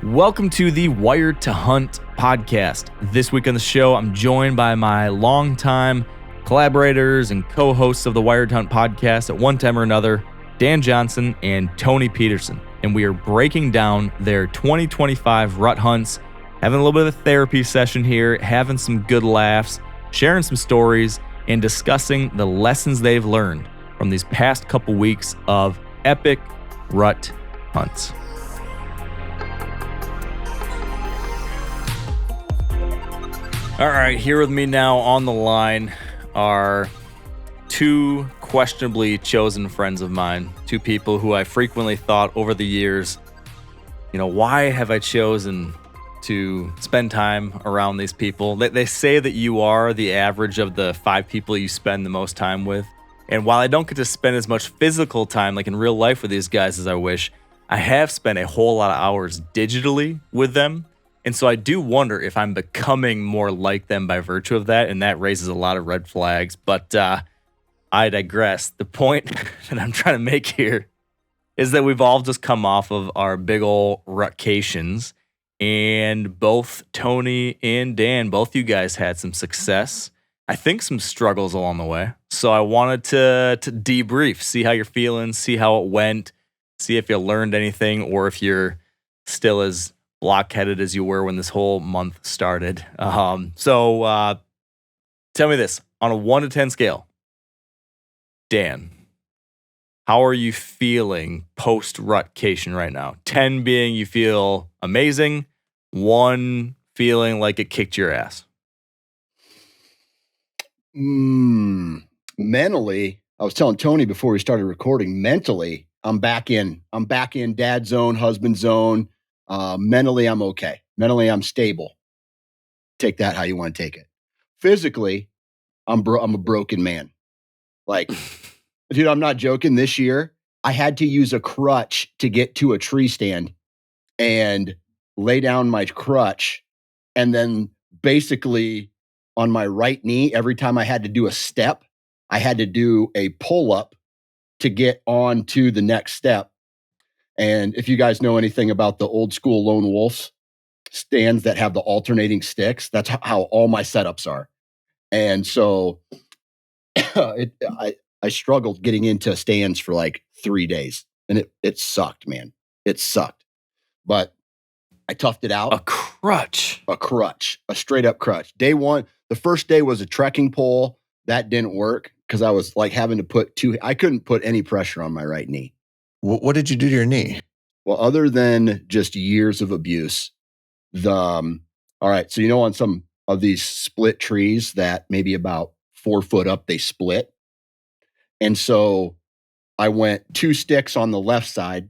Welcome to the Wired to Hunt podcast. This week on the show, I'm joined by my longtime collaborators and co-hosts of the Wired to Hunt podcast at one time or another, Dan Johnson and Tony Peterson. And we are breaking down their 2025 rut hunts, having a little bit of a therapy session here, having some good laughs, sharing some stories, and discussing the lessons they've learned from these past couple weeks of epic rut hunts. All right, here with me now on the line are two questionably chosen friends of mine, two people who I frequently thought over the years, why have I chosen to spend time around these people? They say that you are the average of the 5 people you spend the most time with. And while I don't get to spend as much physical time like in real life with these guys as I wish, I have spent a whole lot of hours digitally with them. And so I do wonder if I'm becoming more like them by virtue of that, and that raises a lot of red flags. But I digress. The point that I'm trying to make here is that we've all just come off of our big ol' rutcations, and both Tony and Dan, both you guys had some success. I think some struggles along the way. So I wanted to debrief, see how you're feeling, see how it went, see if you learned anything, or if you're still as blockheaded as you were when this whole month started. So tell me this, on a 1 to 10 scale, Dan, how are you feeling post-rutcation right now? 10 being you feel amazing, 1 feeling like it kicked your ass. Mentally, I was telling Tony before we started recording, mentally, I'm back in dad zone, husband zone. Mentally, I'm okay. Mentally, I'm stable. Take that how you want to take it. Physically, I'm a broken man. Like, dude, I'm not joking. This year, I had to use a crutch to get to a tree stand and lay down my crutch. And then basically on my right knee, every time I had to do a step, I had to do a pull-up to get on to the next step. And if you guys know anything about the old school Lone Wolf stands that have the alternating sticks, that's how all my setups are. And so I struggled getting into stands for like 3 days, and it sucked, man. It sucked. But I toughed it out. A crutch, a straight up crutch. Day one, the first day was a trekking pole. That didn't work because I was like having to I couldn't put any pressure on my right knee. What did you do to your knee? Well, other than just years of abuse, all right. So, on some of these split trees that maybe about 4 foot up, they split. And so I went 2 sticks on the left side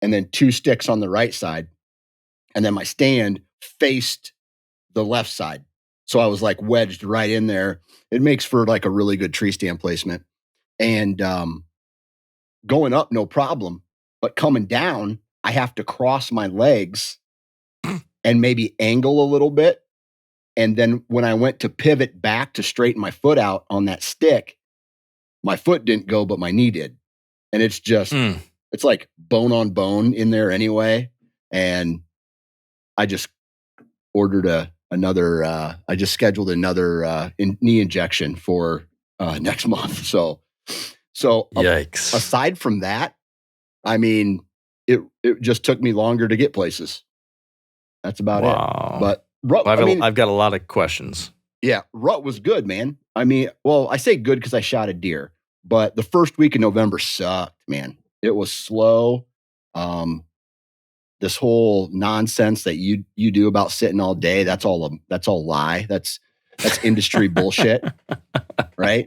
and then 2 sticks on the right side. And then my stand faced the left side. So I was like wedged right in there. It makes for like a really good tree stand placement. And, going up, no problem. But coming down, I have to cross my legs and maybe angle a little bit. And then when I went to pivot back to straighten my foot out on that stick, my foot didn't go, but my knee did. And it's just, it's like bone on bone in there anyway. And I just ordered I just scheduled another knee injection for next month. So yikes. Aside from that, I mean, it just took me longer to get places. That's about it. But rut, I've got a lot of questions. Yeah, rut was good, man. I mean, well, I say good because I shot a deer, but the first week in November sucked, man. It was slow. This whole nonsense that you do about sitting all day, that's all lie. That's industry bullshit, right?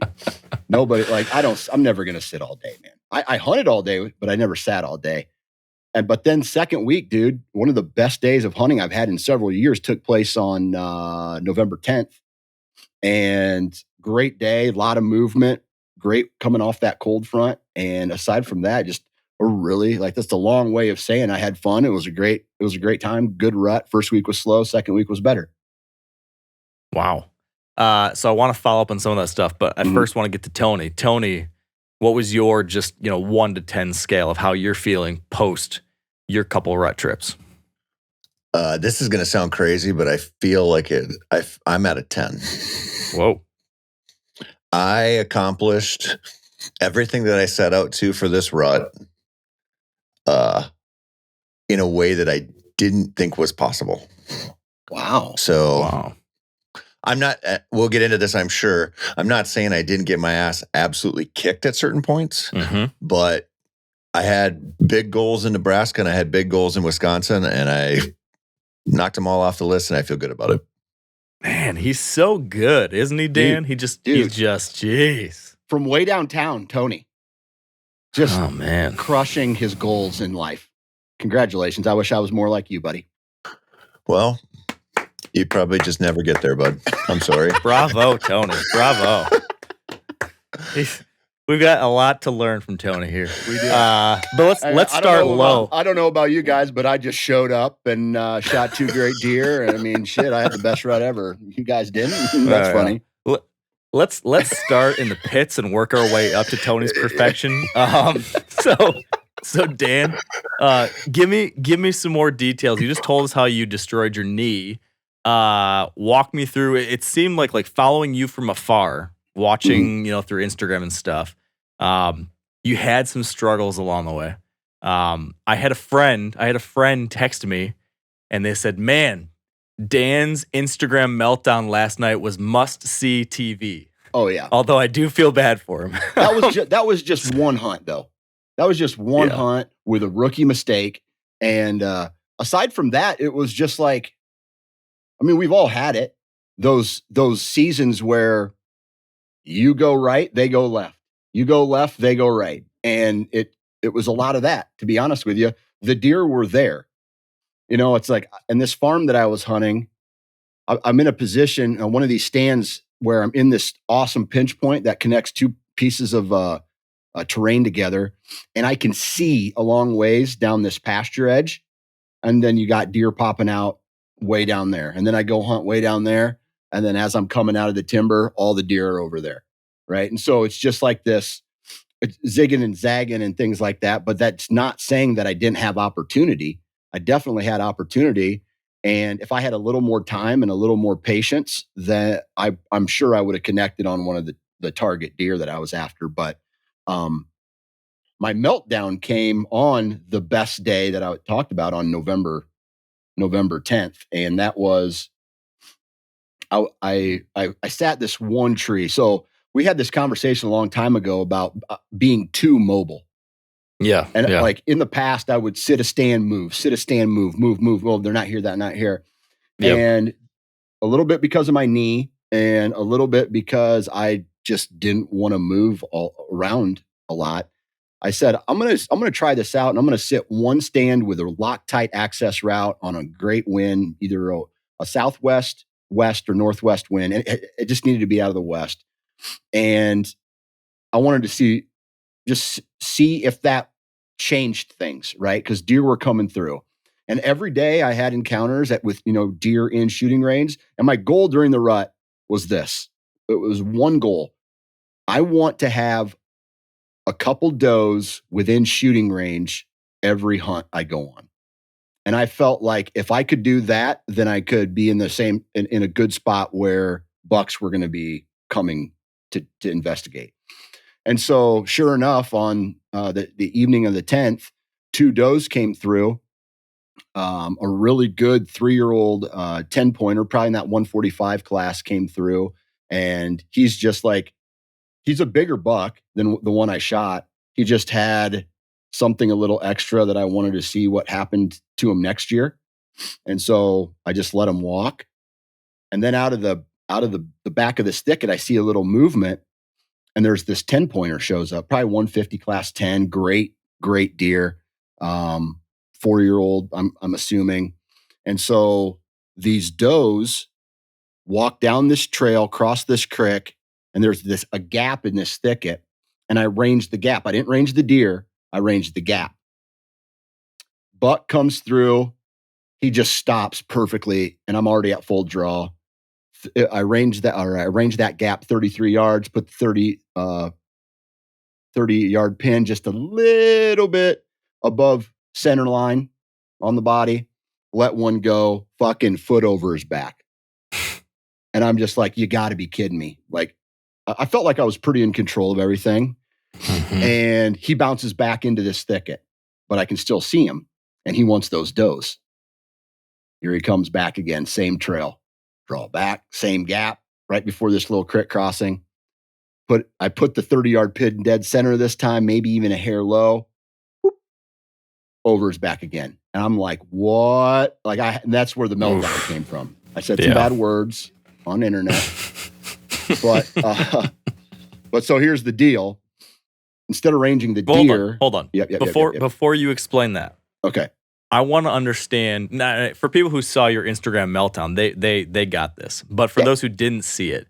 Nobody, I'm never going to sit all day, man. I hunted all day, but I never sat all day. But then second week, dude, one of the best days of hunting I've had in several years took place on November 10th. And great day, a lot of movement, great coming off that cold front. And aside from that, just really that's a long way of saying I had fun. It was a great time. Good rut. First week was slow. Second week was better. Wow. So I want to follow up on some of that stuff, but I first want to get to Tony. Tony, what was your just 1 to 10 scale of how you're feeling post your couple rut trips? This is going to sound crazy, but I feel like I'm at a 10. Whoa. I accomplished everything that I set out to for this rut in a way that I didn't think was possible. Wow. So Wow. I'm not, we'll get into this, I'm sure. I'm not saying I didn't get my ass absolutely kicked at certain points, but I had big goals in Nebraska and I had big goals in Wisconsin, and I knocked them all off the list, and I feel good about it. Man, he's so good, isn't he, Dan? He's just, jeez. From way downtown, Tony. Just oh, man. crushing his goals in life. Congratulations. I wish I was more like you, buddy. Well, you probably just never get there, bud. I'm sorry. Bravo, Tony. Bravo. We've got a lot to learn from Tony here. We do. But let's start low. I don't know about you guys, but I just showed up and shot 2 great deer. And I mean, shit, I had the best rut ever. You guys didn't? That's funny. Let's start in the pits and work our way up to Tony's perfection. So Dan, give me some more details. You just told us how you destroyed your knee. Walk me through it. It seemed like following you from afar, watching, through Instagram and stuff. You had some struggles along the way. I had a friend text me and they said, "Man, Dan's Instagram meltdown last night was must-see TV." Oh yeah. Although I do feel bad for him. that was just one hunt though. That was just one hunt with a rookie mistake. And aside from that, it was just like, I mean, we've all had it. Those seasons where you go right, they go left. You go left, they go right. And it was a lot of that, to be honest with you. The deer were there. It's like, in this farm that I was hunting, I'm in a position on one of these stands where I'm in this awesome pinch point that connects 2 pieces of terrain together. And I can see a long ways down this pasture edge. And then you got deer popping out way down there. And then I go hunt way down there. And then as I'm coming out of the timber, all the deer are over there. Right. And so it's just like this, it's zigging and zagging and things like that. But that's not saying that I didn't have opportunity. I definitely had opportunity. And if I had a little more time and a little more patience, then I'm sure I would have connected on one of the target deer that I was after. But my meltdown came on the best day that I talked about on November 10th. And that was, I sat this one tree. So we had this conversation a long time ago about being too mobile. Yeah. And like in the past, I would sit a stand, move. Well, they're not here, that not here. Yep. And a little bit because of my knee and a little bit because I just didn't want to move all around a lot. I said, I'm gonna try this out, and I'm gonna sit one stand with a Loctite access route on a great wind, either a southwest, west, or northwest wind. And it just needed to be out of the west. And I wanted to see if that changed things, right? Because deer were coming through. And every day I had encounters with deer in shooting range. And my goal during the rut was this. It was one goal. I want to have a couple does within shooting range every hunt I go on. And I felt like if I could do that, then I could be in a good spot where bucks were going to be coming to investigate. And so sure enough, on the evening of the 10th, 2 does came through, a really good 3-year-old 10-pointer, probably in that 145 class, came through. And he's a bigger buck than the one I shot. He just had something a little extra that I wanted to see what happened to him next year. And so I just let him walk. And then out of the back of this thicket, I see a little movement. And there's this 10-pointer shows up, probably 150 class 10, great deer, 4-year-old, I'm assuming. And so these does walk down this trail, cross this creek, and there's a gap in this thicket. And I ranged the gap. I didn't range the deer. I ranged the gap. Buck comes through. He just stops perfectly. And I'm already at full draw. I ranged that gap 33 yards, put the 30-yard pin just a little bit above center line on the body. let one go, fucking foot over his back. And I'm just like, you got to be kidding me. Like, I felt like I was pretty in control of everything. And he bounces back into this thicket, but I can still see him. And he wants those does. Here he comes back again, same trail. Draw back, same gap, right before this little creek crossing. I put the 30-yard pin in dead center this time, maybe even a hair low. Whoop, over his back again. And I'm like, what? And that's where the meltdown came from. I said some bad words on internet. But so here's the deal. Instead of ranging the deer. Hold on. Before you explain that. Okay. I want to understand. Now, for people who saw your Instagram meltdown, they got this. But for those who didn't see it,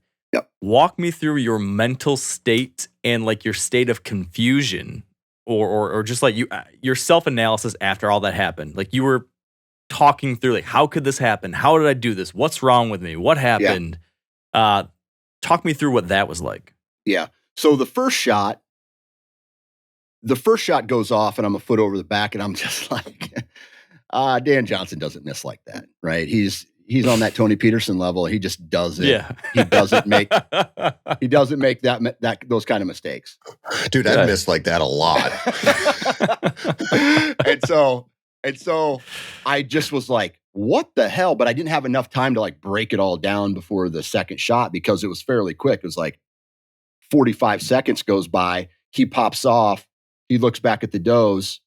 walk me through your mental state and like your state of confusion, or just like your self-analysis after all that happened. Like you were talking through, like, how could this happen? How did I do this? What's wrong with me? What happened? Talk me through what that was like. Yeah. So the first shot goes off and I'm a foot over the back and I'm just like, Dan Johnson doesn't miss like that, right? He's on that Tony Peterson level. He just doesn't. Yeah. He doesn't make those kind of mistakes. Dude, I missed like that a lot. and so I just was like, what the hell? But I didn't have enough time to like break it all down before the second shot because it was fairly quick. It was like 45 seconds goes by. He pops off. He looks back at the does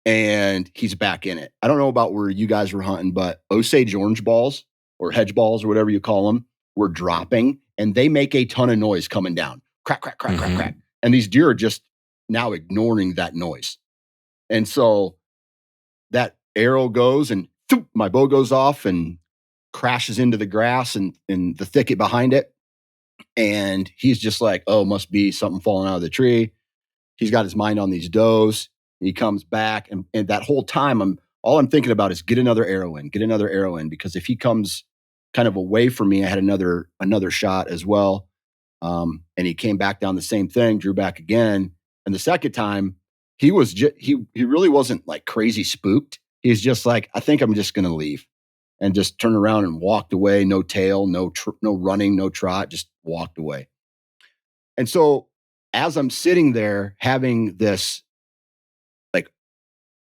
and he's back in it. I don't know about where you guys were hunting, but Osage orange balls or hedge balls or whatever you call them were dropping and they make a ton of noise coming down. Crack, crack, crack, crack, crack. And these deer are just now ignoring that noise. And so that arrow goes and my bow goes off and crashes into the grass and in the thicket behind it. And he's just like, oh, must be something falling out of the tree. He's got his mind on these does. He comes back. And that whole time, all I'm thinking about is get another arrow in. Because if he comes kind of away from me, I had another shot as well. And he came back down the same thing, drew back again. And the second time, he really wasn't like crazy spooked. He's just like, I think I'm just going to leave. And just turned around and walked away. No tail, no running, no trot, just walked away. And so as I'm sitting there having this, like,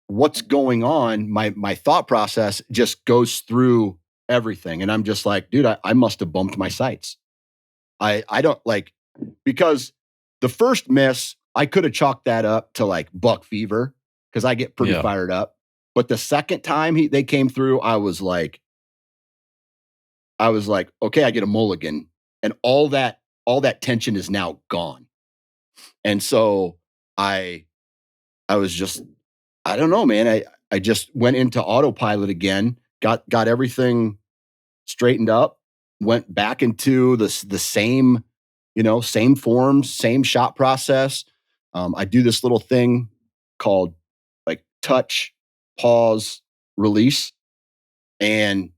what's going on, my thought process just goes through everything. And I'm just like, dude, I must have bumped my sights. I don't like, because the first miss, I could have chalked that up to like buck fever because I get pretty fired up. But the second time they came through, I was like, okay, I get a mulligan, and all that tension is now gone. And so I was just, I don't know, man. I just went into autopilot again, got everything straightened up, went back into the same, same forms, same shot process. I do this little thing called like touch, pause, release. And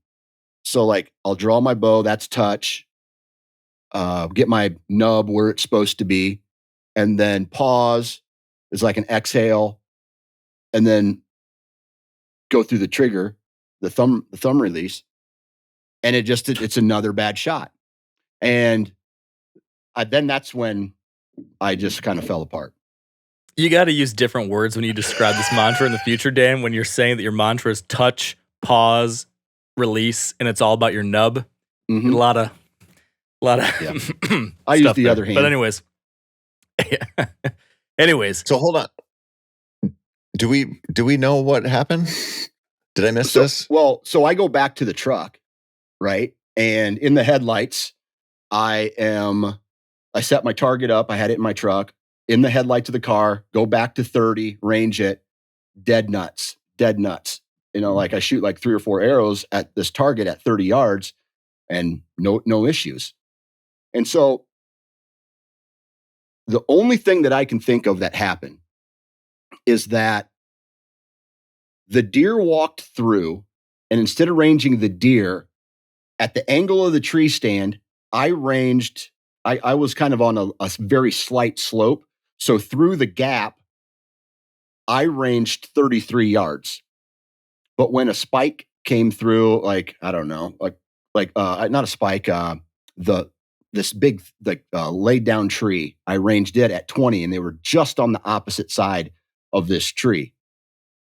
so like I'll draw my bow, that's touch, get my nub where it's supposed to be, and then pause is like an exhale, and then go through the trigger, the thumb release, and it's another bad shot. And then that's when I just kind of fell apart. You got to use different words when you describe this mantra in the future, Dan, when you're saying that your mantra is touch, pause, release, and it's all about your nub. A lot of I use the other hand. But anyways. So hold on. Do we know what happened? Did I miss this? Well, so I go back to the truck, right? And in the headlights, I set my target up. I had it in my truck. In the headlights of the car, go back to 30, range it, dead nuts. Like I shoot like 3 or 4 arrows at this target at 30 yards and no issues. And so the only thing that I can think of that happened is that the deer walked through, and instead of ranging the deer at the angle of the tree stand, I was kind of on a very slight slope. So through the gap, I ranged 33 yards. But when a spike came through, like, I don't know, not a spike, this big laid down tree, I ranged it at 20, and they were just on the opposite side of this tree.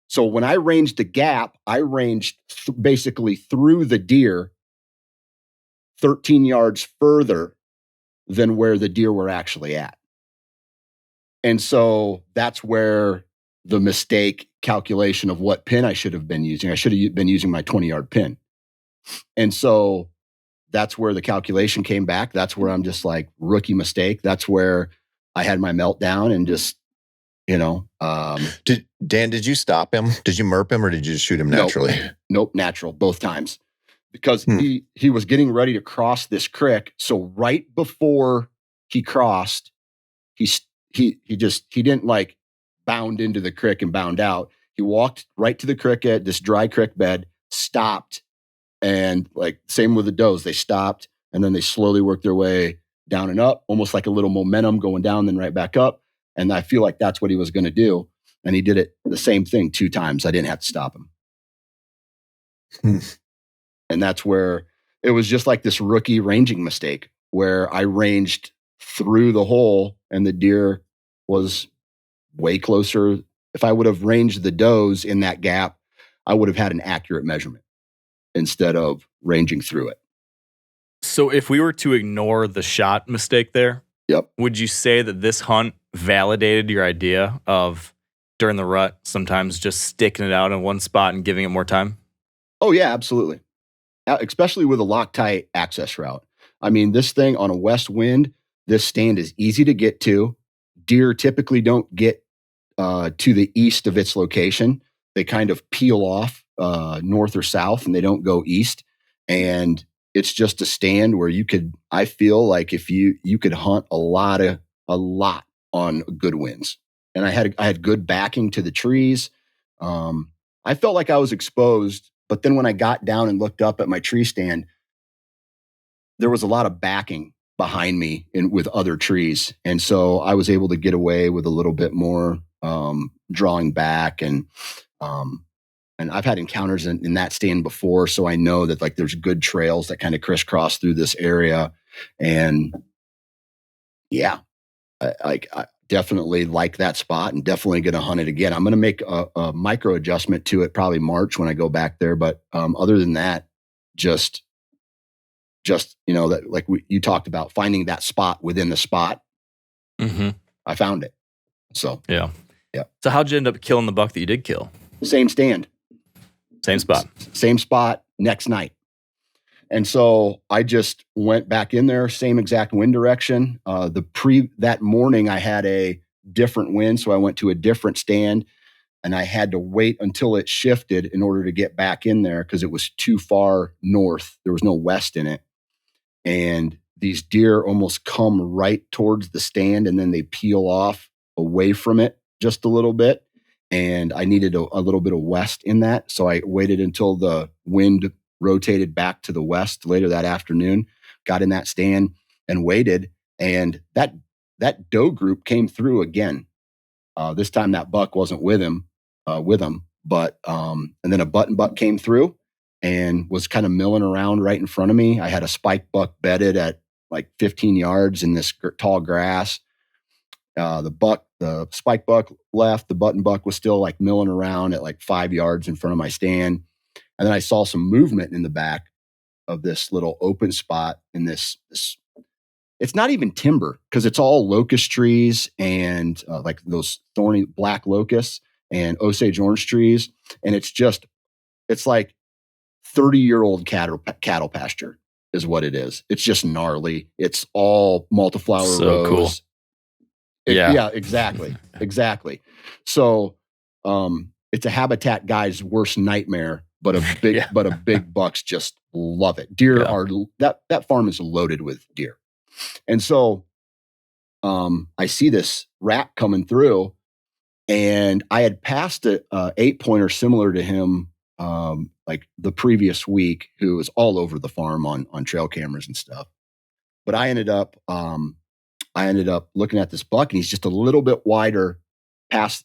So when I ranged the gap, I ranged basically through the deer 13 yards further than where the deer were actually at. And so that's where the mistake calculation of what pin I should have been using. I should have been using my 20-yard pin. And so that's where the calculation came back. That's where I'm just like, rookie mistake. That's where I had my meltdown and just, Did you stop him? Did you murp him, or did you just shoot him naturally? Nope, natural both times. Because he was getting ready to cross this creek. So right before he crossed, he didn't like bound into the creek and bound out. He walked right to the creek at this dry creek bed, stopped, and like same with the does, they stopped and then they slowly worked their way down and up, almost like a little momentum going down, then right back up. And I feel like that's what he was going to do. And he did it the same thing 2 times. I didn't have to stop him. And that's where it was just like this rookie ranging mistake where I ranged through the hole and the deer was way closer. If I would have ranged the does in that gap, I would have had an accurate measurement instead of ranging through it. So if we were to ignore the shot mistake there, yep, would you say that this hunt validated your idea of during the rut, sometimes just sticking it out in one spot and giving it more time? Oh yeah, absolutely. Especially with a Loctite access route. I mean, this thing on a west wind, this stand is easy to get to. Deer typically don't get to the east of its location. They kind of peel off north or south, and they don't go east. And it's just a stand where I feel like if you could hunt a lot on good winds. And I had good backing to the trees. I felt like I was exposed, but then when I got down and looked up at my tree stand, there was a lot of backing behind me with other trees. And so I was able to get away with a little bit more drawing back. And I've had encounters in that stand before. So I know that like there's good trails that kind of crisscross through this area. And yeah, I definitely like that spot and definitely going to hunt it again. I'm going to make a micro adjustment to it probably March when I go back there. But other than that, just that like you talked about finding that spot within the spot. Mm-hmm. I found it. So yeah. Yeah. So how'd you end up killing the buck that you did kill? Same stand. Same spot. Same spot next night. And so I just went back in there, same exact wind direction. That morning I had a different wind, so I went to a different stand, and I had to wait until it shifted in order to get back in there because it was too far north. There was no west in it. And these deer almost come right towards the stand, and then they peel off away from it just a little bit. And I needed a little bit of west in that. So I waited until the wind rotated back to the west later that afternoon, got in that stand and waited. And that doe group came through again. This time that buck wasn't with him, but and then a button buck came through and was kind of milling around right in front of me. I had a spike buck bedded at like 15 yards in this tall grass. The spike buck left. The button buck was still like milling around at like 5 yards in front of my stand. And then I saw some movement in the back of this little open spot in this it's not even timber because it's all locust trees and like those thorny black locusts and Osage orange trees. And it's like 30-year-old cattle pasture is what it is. It's just gnarly. It's all multiflower rows. Cool. Yeah, exactly. Exactly. So it's a habitat guy's worst nightmare, but a big bucks just love it. Deer are that farm is loaded with deer. And so I see this rat coming through, and I had passed a 8-pointer similar to him like the previous week, who was all over the farm on trail cameras and stuff. But I ended up looking at this buck, and he's just a little bit wider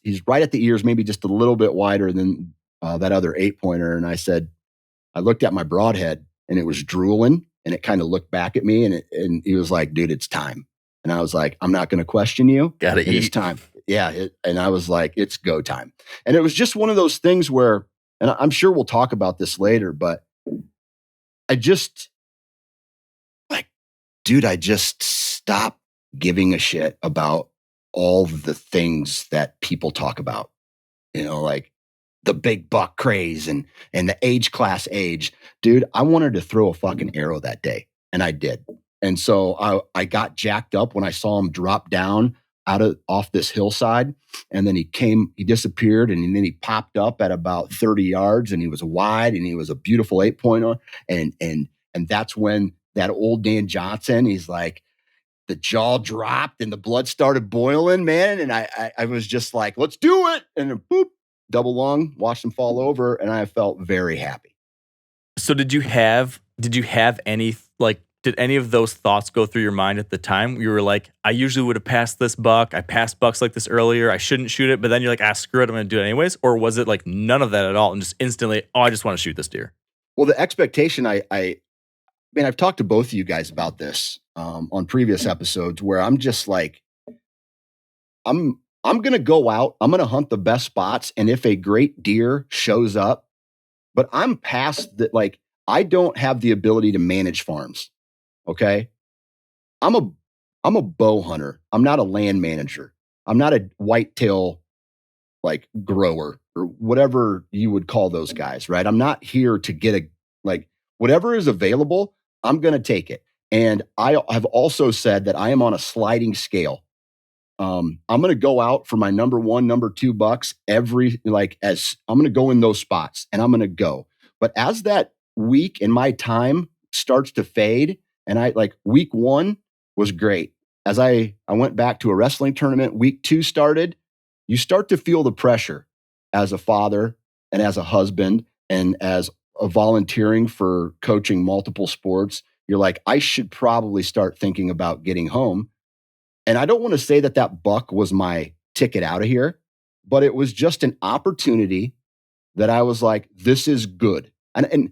he's right at the ears, maybe just a little bit wider than that other 8-pointer, and I looked at my broadhead and it was drooling, and it kind of looked back at me, and he was like, dude, it's time. And I was like, I'm not going to question you. Gotta It's eat. time. Yeah. And I was like, it's go time. And it was just one of those things where, and I'm sure we'll talk about this later, but I just like, dude, I just stopped giving a shit about all the things that people talk about, like the big buck craze and the age. Dude, I wanted to throw a fucking arrow that day, and I did. And so I got jacked up when I saw him drop down off this hillside, and then he disappeared, and then he popped up at about 30 yards, and he was wide, and he was a beautiful 8-pointer. And that's when that old Dan Johnson, he's like, the jaw dropped and the blood started boiling, man. And I was just like, let's do it. And then boop, double lung, watched him fall over, and I felt very happy. So did you have any, like, did any of those thoughts go through your mind at the time? You were like, I usually would have passed this buck. I passed bucks like this earlier. I shouldn't shoot it. But then you're like, screw it. I'm going to do it anyways. Or was it like none of that at all and just instantly, I just want to shoot this deer? Well, the expectation, I've talked to both of you guys about this on previous episodes, where I'm just like, I'm going to go out. I'm going to hunt the best spots. And if a great deer shows up, but I'm past that, like, I don't have the ability to manage farms. Okay. I'm a bow hunter. I'm not a land manager. I'm not a whitetail like grower or whatever you would call those guys, right? I'm not here to get whatever is available, I'm going to take it. And I have also said that I am on a sliding scale. I'm going to go out for my number 1, number 2 bucks as I'm going to go in those spots, and I'm going to go. But as that week in my time starts to fade, and week 1 was great. As I went back to a wrestling tournament, week 2 started, you start to feel the pressure as a father and as a husband and as a volunteering for coaching multiple sports. You're like, I should probably start thinking about getting home. And I don't want to say that buck was my ticket out of here, but it was just an opportunity that I was like, this is good. And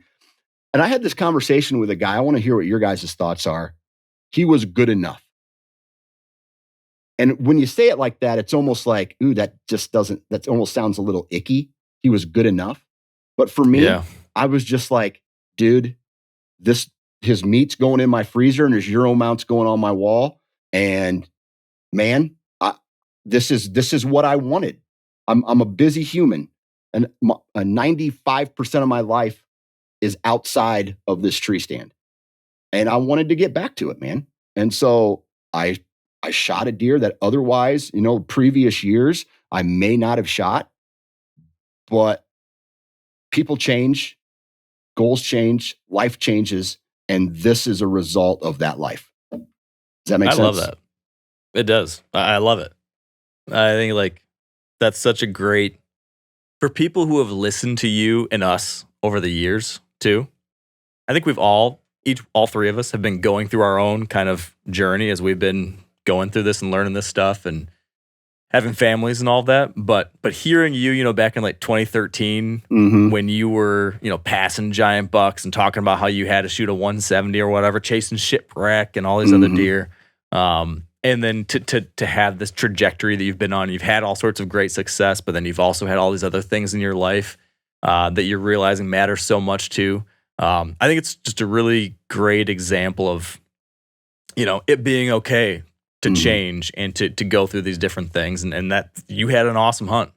I had this conversation with a guy. I want to hear what your guys' thoughts are. He was good enough. And when you say it like that, it's almost like, ooh, that almost sounds a little icky. He was good enough. But for me, yeah. I was just like, dude, his meat's going in my freezer and his Euro mount's going on my wall. And man, this is what I wanted. I'm a busy human, and 95% of my life is outside of this tree stand, and I wanted to get back to it, man. And so I shot a deer that otherwise, previous years I may not have shot, but people change, goals change, life changes, and this is a result of that life. Does that make sense? I love that. It does. I love it. I think that's such a great, for people who have listened to you and us over the years too. I think all 3 of us have been going through our own kind of journey as we've been going through this and learning this stuff and having families and all that. But hearing you, back in 2013, when you were, passing giant bucks and talking about how you had to shoot a 170 or whatever, chasing shipwreck and all these other deer. And then to have this trajectory that you've been on, you've had all sorts of great success, but then you've also had all these other things in your life that you're realizing matter so much too. I think it's just a really great example of, it being okay to change and to go through these different things, and that you had an awesome hunt,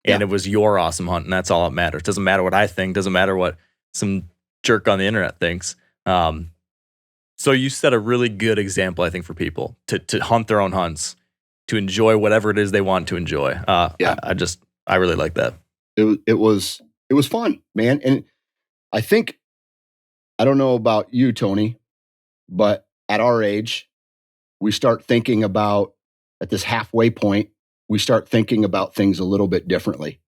and it was your awesome hunt, and that's all that matters. Doesn't matter what I think, doesn't matter what some jerk on the internet thinks. So you set a really good example, I think, for people to hunt their own hunts, to enjoy whatever it is they want to enjoy. I really like that. It was fun, man. And I think, I don't know about you, Tony, but at our age, we start thinking about, at this halfway point, we start thinking about things a little bit differently.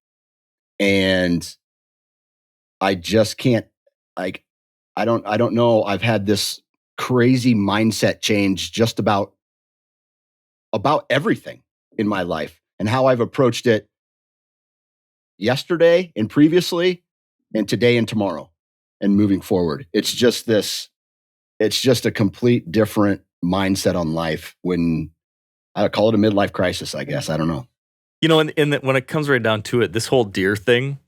And I just can't, I don't know. I've had this crazy mindset change just about everything in my life and how I've approached it. yesterday and previously, and today and tomorrow, and moving forward. It's just a complete different mindset on life. When I call it a midlife crisis, I guess. I don't know. When it comes right down to it, this whole deer thing,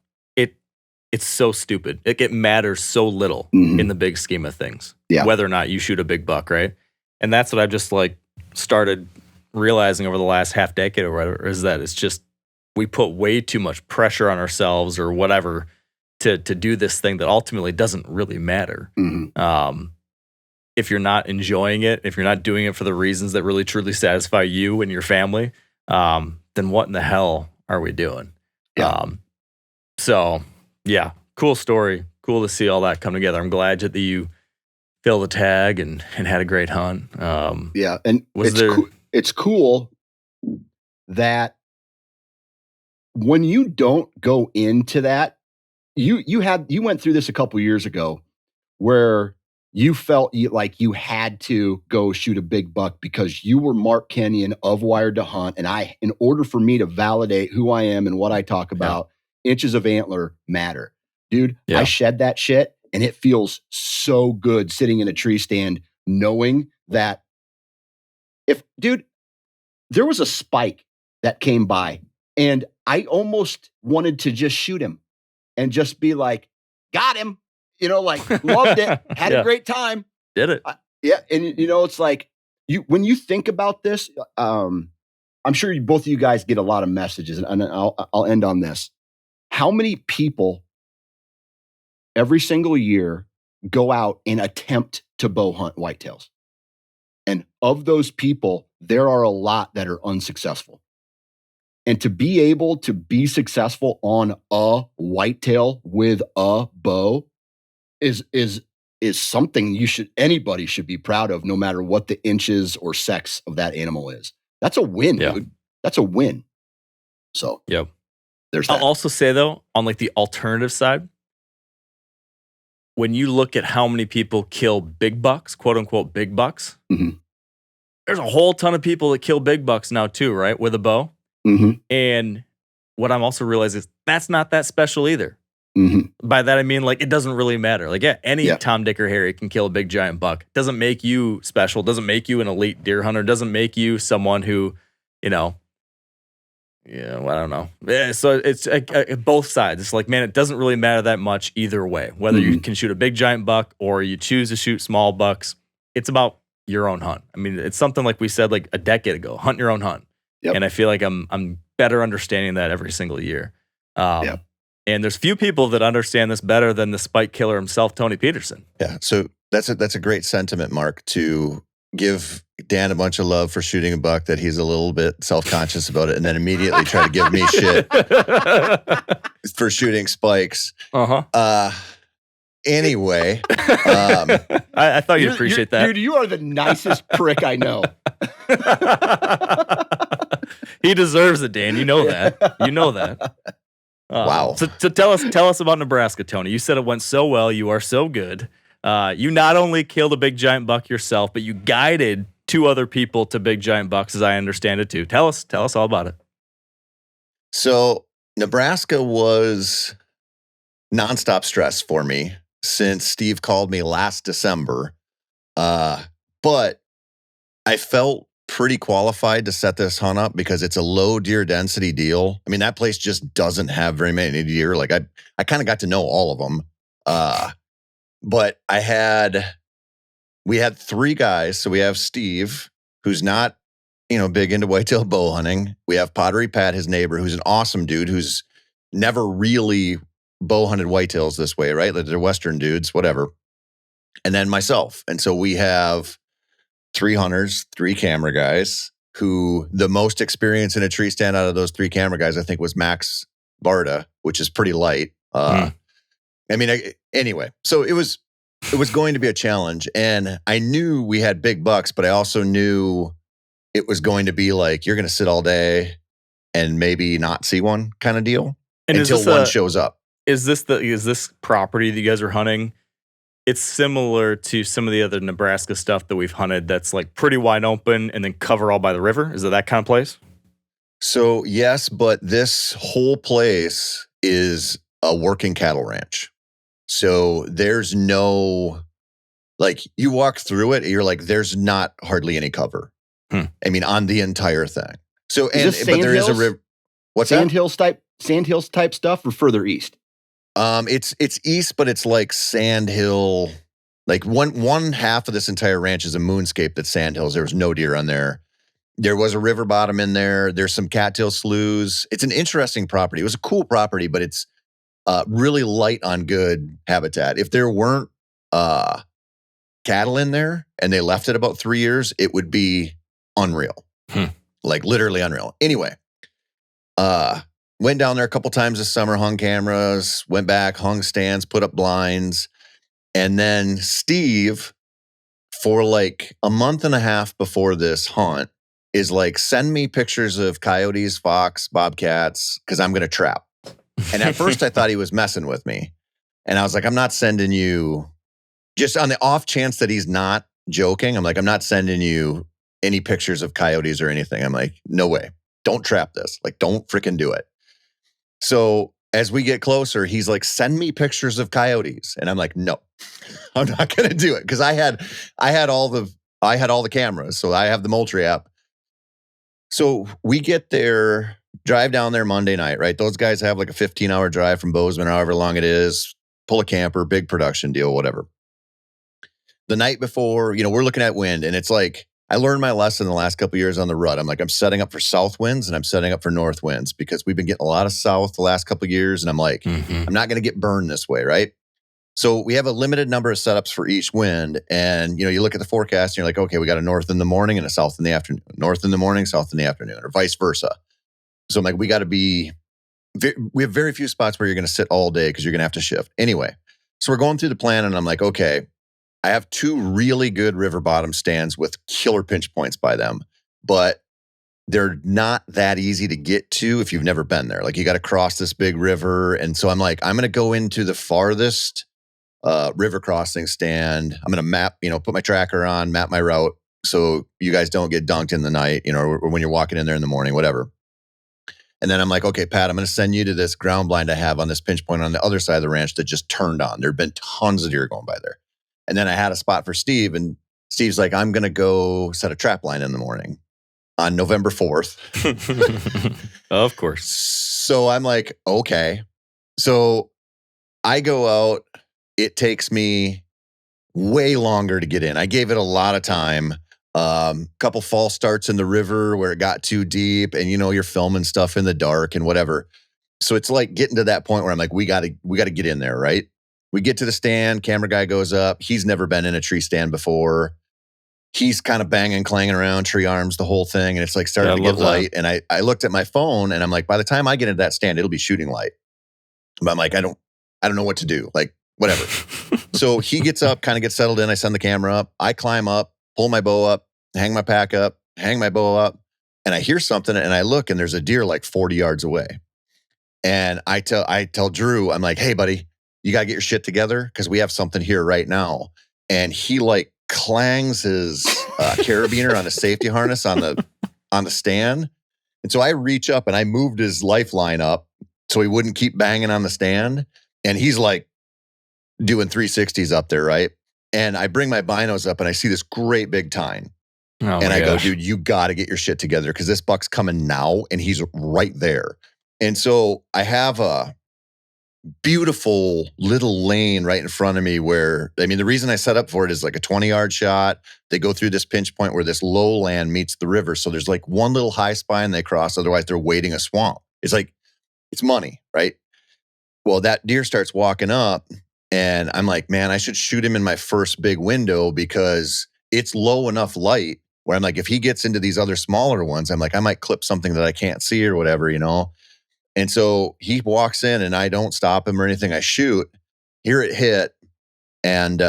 it's so stupid. It matters so little in the big scheme of things. Yeah. Whether or not you shoot a big buck, right? And that's what I've just started realizing over the last half decade or whatever, is that it's just we put way too much pressure on ourselves or whatever to do this thing that ultimately doesn't really matter. If you're not enjoying it, if you're not doing it for the reasons that really truly satisfy you and your family, then what in the hell are we doing? Yeah. So yeah, cool story. Cool to see all that come together. I'm glad that you filled the tag and had a great hunt. Yeah, and it's cool that when you don't go into that, you went through this a couple years ago where you felt like you had to go shoot a big buck because you were Mark Kenyon of Wired to Hunt, and in order for me to validate who I am and what I talk about, inches of antler matter. Dude, I shed that shit, and it feels so good sitting in a tree stand knowing that there was a spike that came by, and I almost wanted to just shoot him and just be like, got him, loved it, had a great time. Did it. And it's like, when you think about this, I'm sure both of you guys get a lot of messages, and I'll end on this. How many people every single year go out and attempt to bow hunt whitetails? And of those people, there are a lot that are unsuccessful. And to be able to be successful on a whitetail with a bow is something anybody should be proud of, no matter what the inches or sex of that animal is. That's a win, dude. That's a win. So there's that. I'll also say though, on the alternative side, when you look at how many people kill big bucks, quote unquote big bucks, there's a whole ton of people that kill big bucks now too, right? With a bow. And what I'm also realizing is that's not that special either. By that I mean, it doesn't really matter. Any Tom, Dick, or Harry can kill a big giant buck. Doesn't make you special. Doesn't make you an elite deer hunter. Doesn't make you someone who, I don't know. So it's both sides. It's it doesn't really matter that much either way. Whether you can shoot a big giant buck or you choose to shoot small bucks, it's about your own hunt. I mean, it's something like we said a decade ago. Hunt your own hunt. And I feel like I'm better understanding that every single year. And there's few people that understand this better than the spike killer himself, Tony Peterson. Yeah. So that's a great sentiment, Mark, to give Dan a bunch of love for shooting a buck that he's a little bit self-conscious about it, and then immediately try to give me shit for shooting spikes. Anyway, I thought you'd appreciate that. Dude, you are the nicest prick I know. He deserves it, Dan. You know that. Wow. So tell us about Nebraska, Tony. You said it went so well. You are so good. You not only killed a big giant buck yourself, but you guided 2 other people to big giant bucks, as I understand it too. Tell us all about it. So Nebraska was nonstop stress for me since Steve called me last December. But I felt pretty qualified to set this hunt up because it's a low deer density deal. I mean, that place just doesn't have very many deer. I kind of got to know all of them. But we had 3 guys. So we have Steve, who's not, big into whitetail bow hunting. We have Pottery Pat, his neighbor, who's an awesome dude who's never really bow hunted whitetails this way, right? They're Western dudes, whatever. And then myself. And so we have 3 hunters, 3 camera guys, who the most experience in a tree stand out of those 3 camera guys, I think, was Max Barta, which is pretty light. Anyway, so it was going to be a challenge, and I knew we had big bucks, but I also knew it was going to be you're going to sit all day and maybe not see one kind of deal until one shows up. Is this property that you guys are hunting? It's similar to some of the other Nebraska stuff that we've hunted that's pretty wide open and then cover all by the river. Is it that kind of place? So yes, but this whole place is a working cattle ranch. So there's no, like, you walk through it, you're like, there's not hardly any cover. I mean, on the entire thing. So, but there is a river. What's that? Sandhills type stuff or further east? It's east, but it's like Sandhill. Like one half of this entire ranch is a moonscape that's Sandhills. There was no deer on there. There was a river bottom in there. There's some cattail sloughs. It's an interesting property. It was a cool property, but it's really light on good habitat. If there weren't cattle in there and they left it about 3 years, it would be unreal. Like literally unreal. Anyway, went down there a couple times this summer, hung cameras, went back, hung stands, put up blinds. And then Steve, for like a month and a half before this hunt, is like, send me pictures of coyotes, fox, bobcats, because I'm going to trap. And at first I thought he was messing with me. And I was like, I'm not sending you, just on the off chance that he's not joking, I'm like, I'm not sending you any pictures of coyotes or anything. I'm like, no way. Don't trap this. Like, don't freaking do it. So as we get closer, he's like, send me pictures of coyotes. And I'm like, no, I'm not going to do it. Because I had all the cameras. So I have the Moultrie app. So we get there, drive down there Monday night, right? Those guys have like a 15-hour drive from Bozeman, however long it is, pull a camper, big production deal, whatever. The night before, we're looking at wind, and it's like, I learned my lesson the last couple of years on the rut. I'm like, I'm setting up for south winds and I'm setting up for north winds because we've been getting a lot of south the last couple of years. And I'm like, I'm not going to get burned this way, right? So we have a limited number of setups for each wind. And, you look at the forecast and you're like, okay, we got a north in the morning and a south in the afternoon, north in the morning, south in the afternoon, or vice versa. So I'm like, we have very few spots where you're going to sit all day because you're going to have to shift. Anyway, so we're going through the plan and I'm like, okay, I have 2 really good river bottom stands with killer pinch points by them, but they're not that easy to get to if you've never been there. Like, you got to cross this big river. And so I'm like, I'm going to go into the farthest river crossing stand. I'm going to map, put my tracker on, map my route so you guys don't get dunked in the night, or when you're walking in there in the morning, whatever. And then I'm like, okay, Pat, I'm going to send you to this ground blind I have on this pinch point on the other side of the ranch that just turned on. There have been tons of deer going by there. And then I had a spot for Steve, and Steve's like, I'm going to go set a trap line in the morning on November 4th. Of course. So I'm like, okay. So I go out. It takes me way longer to get in. I gave it a lot of time. Couple false starts in the river where it got too deep, and you're filming stuff in the dark and whatever. So it's like getting to that point where I'm like, we got to get in there, right? We get to the stand, camera guy goes up. He's never been in a tree stand before. He's kind of banging, clanging around, tree arms, the whole thing. And it's like starting to get light. And I looked at my phone and I'm like, by the time I get into that stand, it'll be shooting light. But I'm like, I don't know what to do. Like, whatever. So he gets up, kind of gets settled in. I send the camera up. I climb up, pull my bow up, hang my pack up, hang my bow up. And I hear something and I look and there's a deer like 40 yards away. And I tell Drew, I'm like, hey, buddy, you got to get your shit together because we have something here right now. And he like clangs his carabiner on a safety harness on the stand. And so I reach up and I moved his lifeline up so he wouldn't keep banging on the stand. And he's like doing 360s up there, right? And I bring my binos up and I see this great big tine. And I go, dude, you got to get your shit together because this buck's coming now and he's right there. And so I have a beautiful little lane right in front of me where, the reason I set up for it is like a 20-yard shot. They go through this pinch point where this lowland meets the river. So there's like one little high spine they cross. Otherwise, they're wading a swamp. It's like, it's money, right? Well, that deer starts walking up and I'm like, man, I should shoot him in my first big window because it's low enough light where I'm like, if he gets into these other smaller ones, I'm like, I might clip something that I can't see or whatever, And so he walks in and I don't stop him or anything. I shoot, hear it hit, and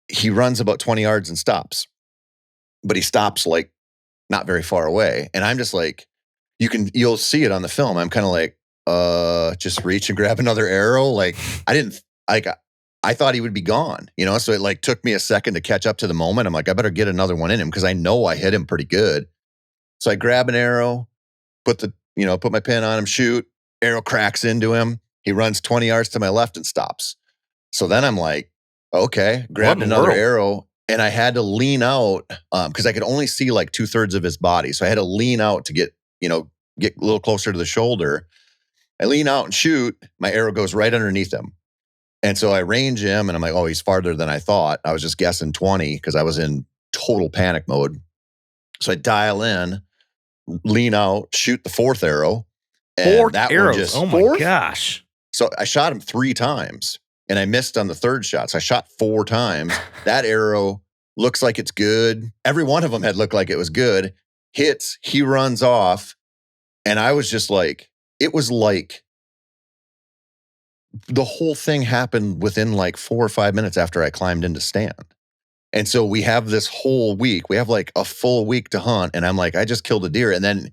he runs about 20 yards and stops. But he stops like not very far away. And I'm just like, you'll see it on the film. I'm kind of like, just reach and grab another arrow. Like I thought he would be gone, So it like took me a second to catch up to the moment. I'm like, I better get another one in him because I know I hit him pretty good. So I grab an arrow, put my pin on him, shoot. Arrow cracks into him. He runs 20 yards to my left and stops. So then I'm like, okay, grabbed another arrow, and I had to lean out because I could only see like 2/3 of his body. So I had to lean out to get a little closer to the shoulder. I lean out and shoot. My arrow goes right underneath him. And so I range him, and I'm like, oh, he's farther than I thought. I was just guessing 20 because I was in total panic mode. So I dial in, lean out, shoot the fourth arrow. And 4 that arrows. one just, oh my gosh. So I shot him 3 times, and I missed on the third shot. So I shot 4 times. That arrow looks like it's good. Every one of them had looked like it was good. Hits, he runs off. And I was just like, it was like the whole thing happened within like 4 or 5 minutes after I climbed into stand. And so we have this whole week. We have like a full week to hunt. And I'm like, I just killed a deer. And then,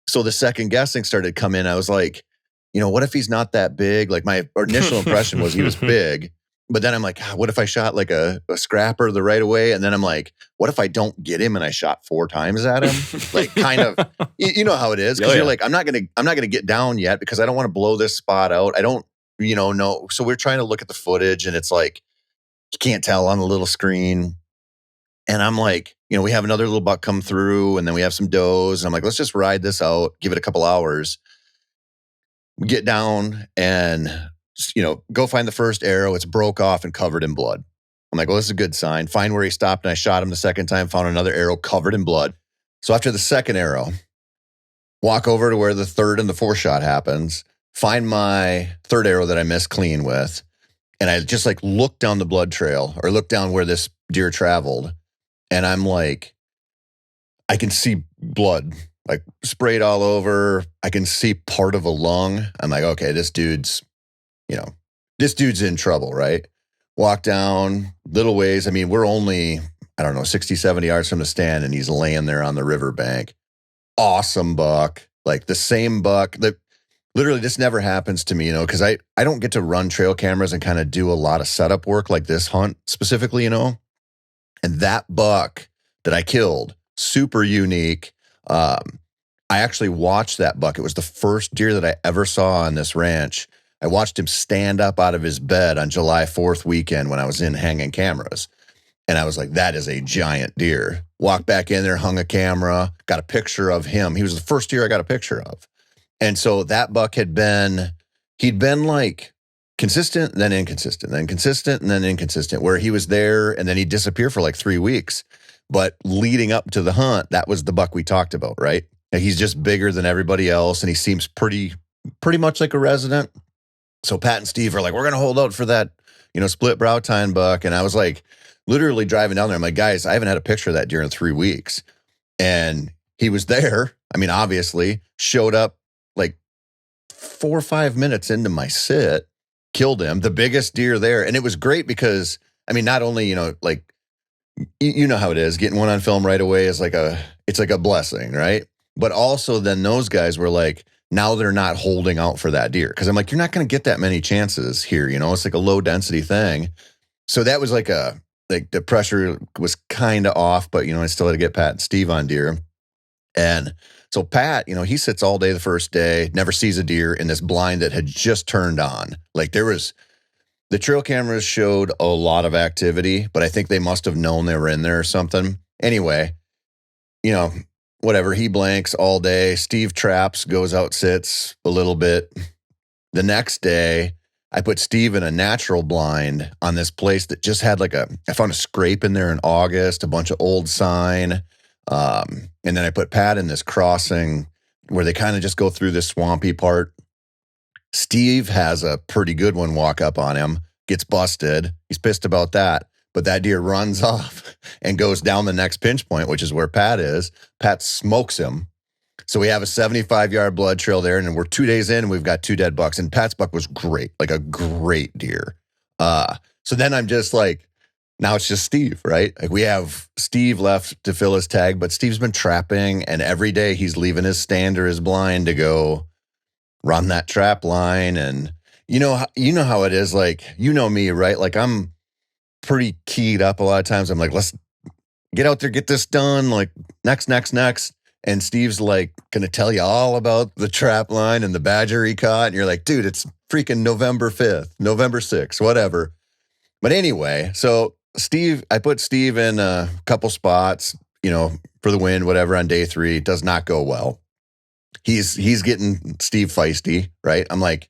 so the second guessing started to come in. I was like, what if he's not that big? Like my initial impression was he was big. But then I'm like, what if I shot like a scrapper the right away? And then I'm like, what if I don't get him and I shot 4 times at him? Like kind of, you know how it is. Because you're like, I'm not gonna get down yet because I don't want to blow this spot out. I don't, know. So we're trying to look at the footage, and it's like, you can't tell on the little screen. And I'm like, we have another little buck come through, and then we have some does. And I'm like, let's just ride this out, give it a couple hours. We get down and, go find the first arrow. It's broke off and covered in blood. I'm like, well, this is a good sign. Find where he stopped, and I shot him the second time, found another arrow covered in blood. So after the second arrow, walk over to where the third and the fourth shot happens, find my third arrow that I missed clean with, and I just like look down the blood trail or look down where this deer traveled, and I'm like, I can see blood like sprayed all over. I can see part of a lung. I'm like, okay, this dude's in trouble, right? Walk down little ways. I mean, we're only, 60, 70 yards from the stand, and he's laying there on the riverbank. Awesome buck. Like the same buck that literally this never happens to me, because I don't get to run trail cameras and kind of do a lot of setup work like this hunt specifically, And that buck that I killed, super unique. I actually watched that buck. It was the first deer that I ever saw on this ranch. I watched him stand up out of his bed on July 4th weekend when I was in hanging cameras. And I was like, that is a giant deer. Walked back in there, hung a camera, got a picture of him. He was the first deer I got a picture of. And so that buck he'd been like consistent, then inconsistent, then consistent, and then inconsistent, where he was there and then he'd disappear for like 3 weeks. But leading up to the hunt, that was the buck we talked about, right? And he's just bigger than everybody else, and he seems pretty much like a resident. So Pat and Steve are like, we're going to hold out for that, split brow tine buck. And I was like, literally driving down there. I'm like, guys, I haven't had a picture of that deer in 3 weeks. And he was there. I mean, obviously, showed up like 4 or 5 minutes into my sit, killed him, the biggest deer there. And it was great because, I mean, not only, like, you know how it is, getting one on film right away is it's like a blessing, right? But also then those guys were like, now they're not holding out for that deer. Because I'm like, you're not going to get that many chances here. It's like a low density thing. So that was like the pressure was kind of off, but, I still had to get Pat and Steve on deer. And so Pat, he sits all day the first day, never sees a deer in this blind that had just turned on. Like the trail cameras showed a lot of activity, but I think they must have known they were in there or something. Anyway, whatever, he blanks all day. Steve traps, goes out, sits a little bit. The next day, I put Steve in a natural blind on this place that just had I found a scrape in there in August, a bunch of old sign. And then I put Pat in this crossing where they kind of just go through this swampy part. Steve has a pretty good one walk up on him, gets busted. He's pissed about that. But that deer runs off and goes down the next pinch point, which is where Pat is. Pat smokes him. So we have a 75-yard blood trail there, and we're 2 days in, and we've got 2 dead bucks. And Pat's buck was great, like a great deer. So then I'm just like, now it's just Steve, right? Like we have Steve left to fill his tag, but Steve's been trapping, and every day he's leaving his stand or his blind to go run that trap line. And you know how it is. Like, me, right? Like I'm pretty keyed up a lot of times. I'm like, let's get out there, get this done. Like next. And Steve's like going to tell you all about the trap line and the badger he caught. And you're like, dude, it's freaking November 5th, November 6th, whatever. But anyway, so I put Steve in a couple spots, for the wind, whatever, on day 3. It does not go well. He's getting Steve feisty, right? I'm like,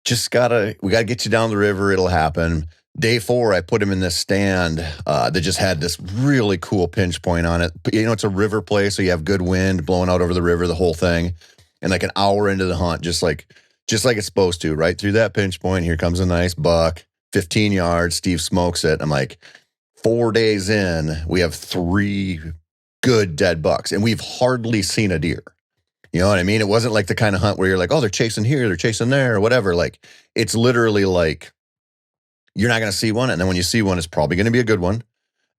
we got to get you down the river. It'll happen. Day 4, I put him in this stand that just had this really cool pinch point on it. It's a river play, so you have good wind blowing out over the river, the whole thing. And like an hour into the hunt, just like it's supposed to, right through that pinch point, here comes a nice buck, 15 yards. Steve smokes it. I'm like, 4 days in, we have 3 good dead bucks, and we've hardly seen a deer. You know what I mean? It wasn't like the kind of hunt where you're like, oh, they're chasing here, they're chasing there, or whatever. Like, it's literally like, you're not going to see one. And then when you see one, it's probably going to be a good one,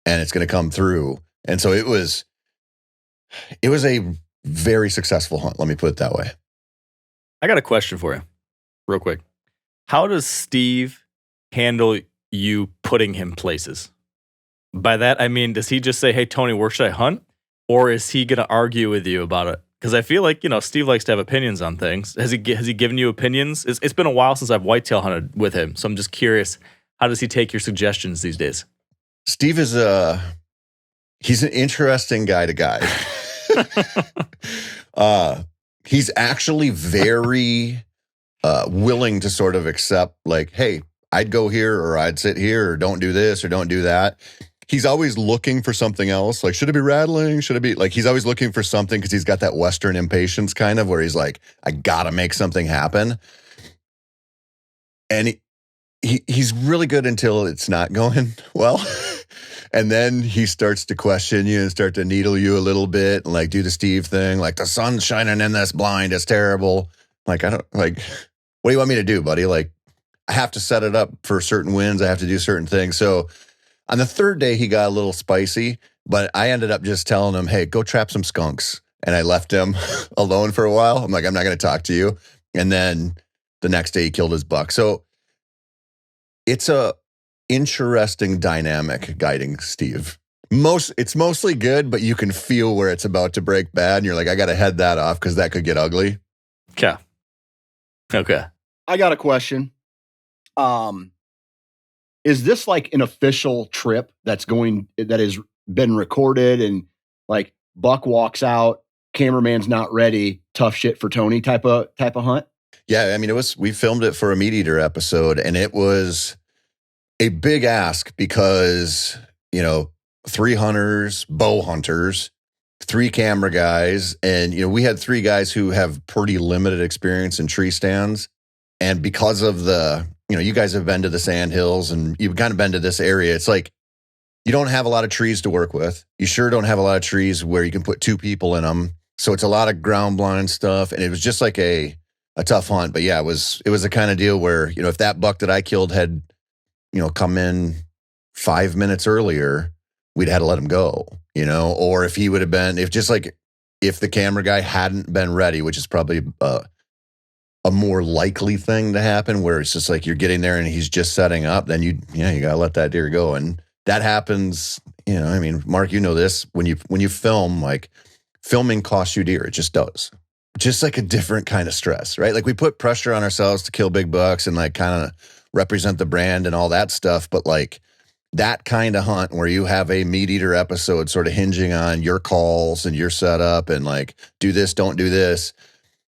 and it's going to come through. And so it was a very successful hunt. Let me put it that way. I got a question for you real quick. How does Steve handle you putting him places? By that, I mean, does he just say, hey, Tony, where should I hunt? Or is he going to argue with you about it? Because I feel like, Steve likes to have opinions on things. Has he given you opinions? It's been a while since I've whitetail hunted with him. So I'm just curious, how does he take your suggestions these days? Steve is he's an interesting guy to guide. He's actually very willing to sort of accept, like, hey, I'd go here, or I'd sit here, or don't do this, or don't do that. He's always looking for something else. Like, should it be rattling? Should it be like, he's always looking for something, because he's got that Western impatience kind of, where he's like, I gotta make something happen. And he's really good until it's not going well. And then he starts to question you and start to needle you a little bit, and like do the Steve thing, like, the sun's shining in this blind, it's terrible. Like, what do you want me to do, buddy? Like, I have to set it up for certain winds. I have to do certain things. So on the 3rd day, he got a little spicy, but I ended up just telling him, hey, go trap some skunks. And I left him alone for a while. I'm like, I'm not going to talk to you. And then the next day he killed his buck. So it's a interesting dynamic guiding Steve. It's mostly good, but you can feel where it's about to break bad. And you're like, I got to head that off, because that could get ugly. Okay. I got a question. Is this like an official trip that has been recorded, and like buck walks out, cameraman's not ready, tough shit for Tony type of hunt? Yeah, I mean, we filmed it for a MeatEater episode, and it was a big ask because, 3 hunters, bow hunters, 3 camera guys, and we had 3 guys who have pretty limited experience in tree stands. And because of you guys have been to the sand hills, and you've kind of been to this area, it's like, you don't have a lot of trees to work with. You sure don't have a lot of trees where you can put 2 people in them. So it's a lot of ground blind stuff. And it was just like a tough hunt. But yeah, it was the kind of deal where, if that buck that I killed had, come in 5 minutes earlier, we'd had to let him go, or if he would have been, if the camera guy hadn't been ready, which is probably a more likely thing to happen, where it's just like you're getting there and he's just setting up, then you got to let that deer go. And that happens, I mean, Mark, this, when you film, like, filming costs you deer. It just does. Just like a different kind of stress, right? Like, we put pressure on ourselves to kill big bucks and like kind of represent the brand and all that stuff. But like that kind of hunt where you have a MeatEater episode sort of hinging on your calls and your setup and like, do this, don't do this.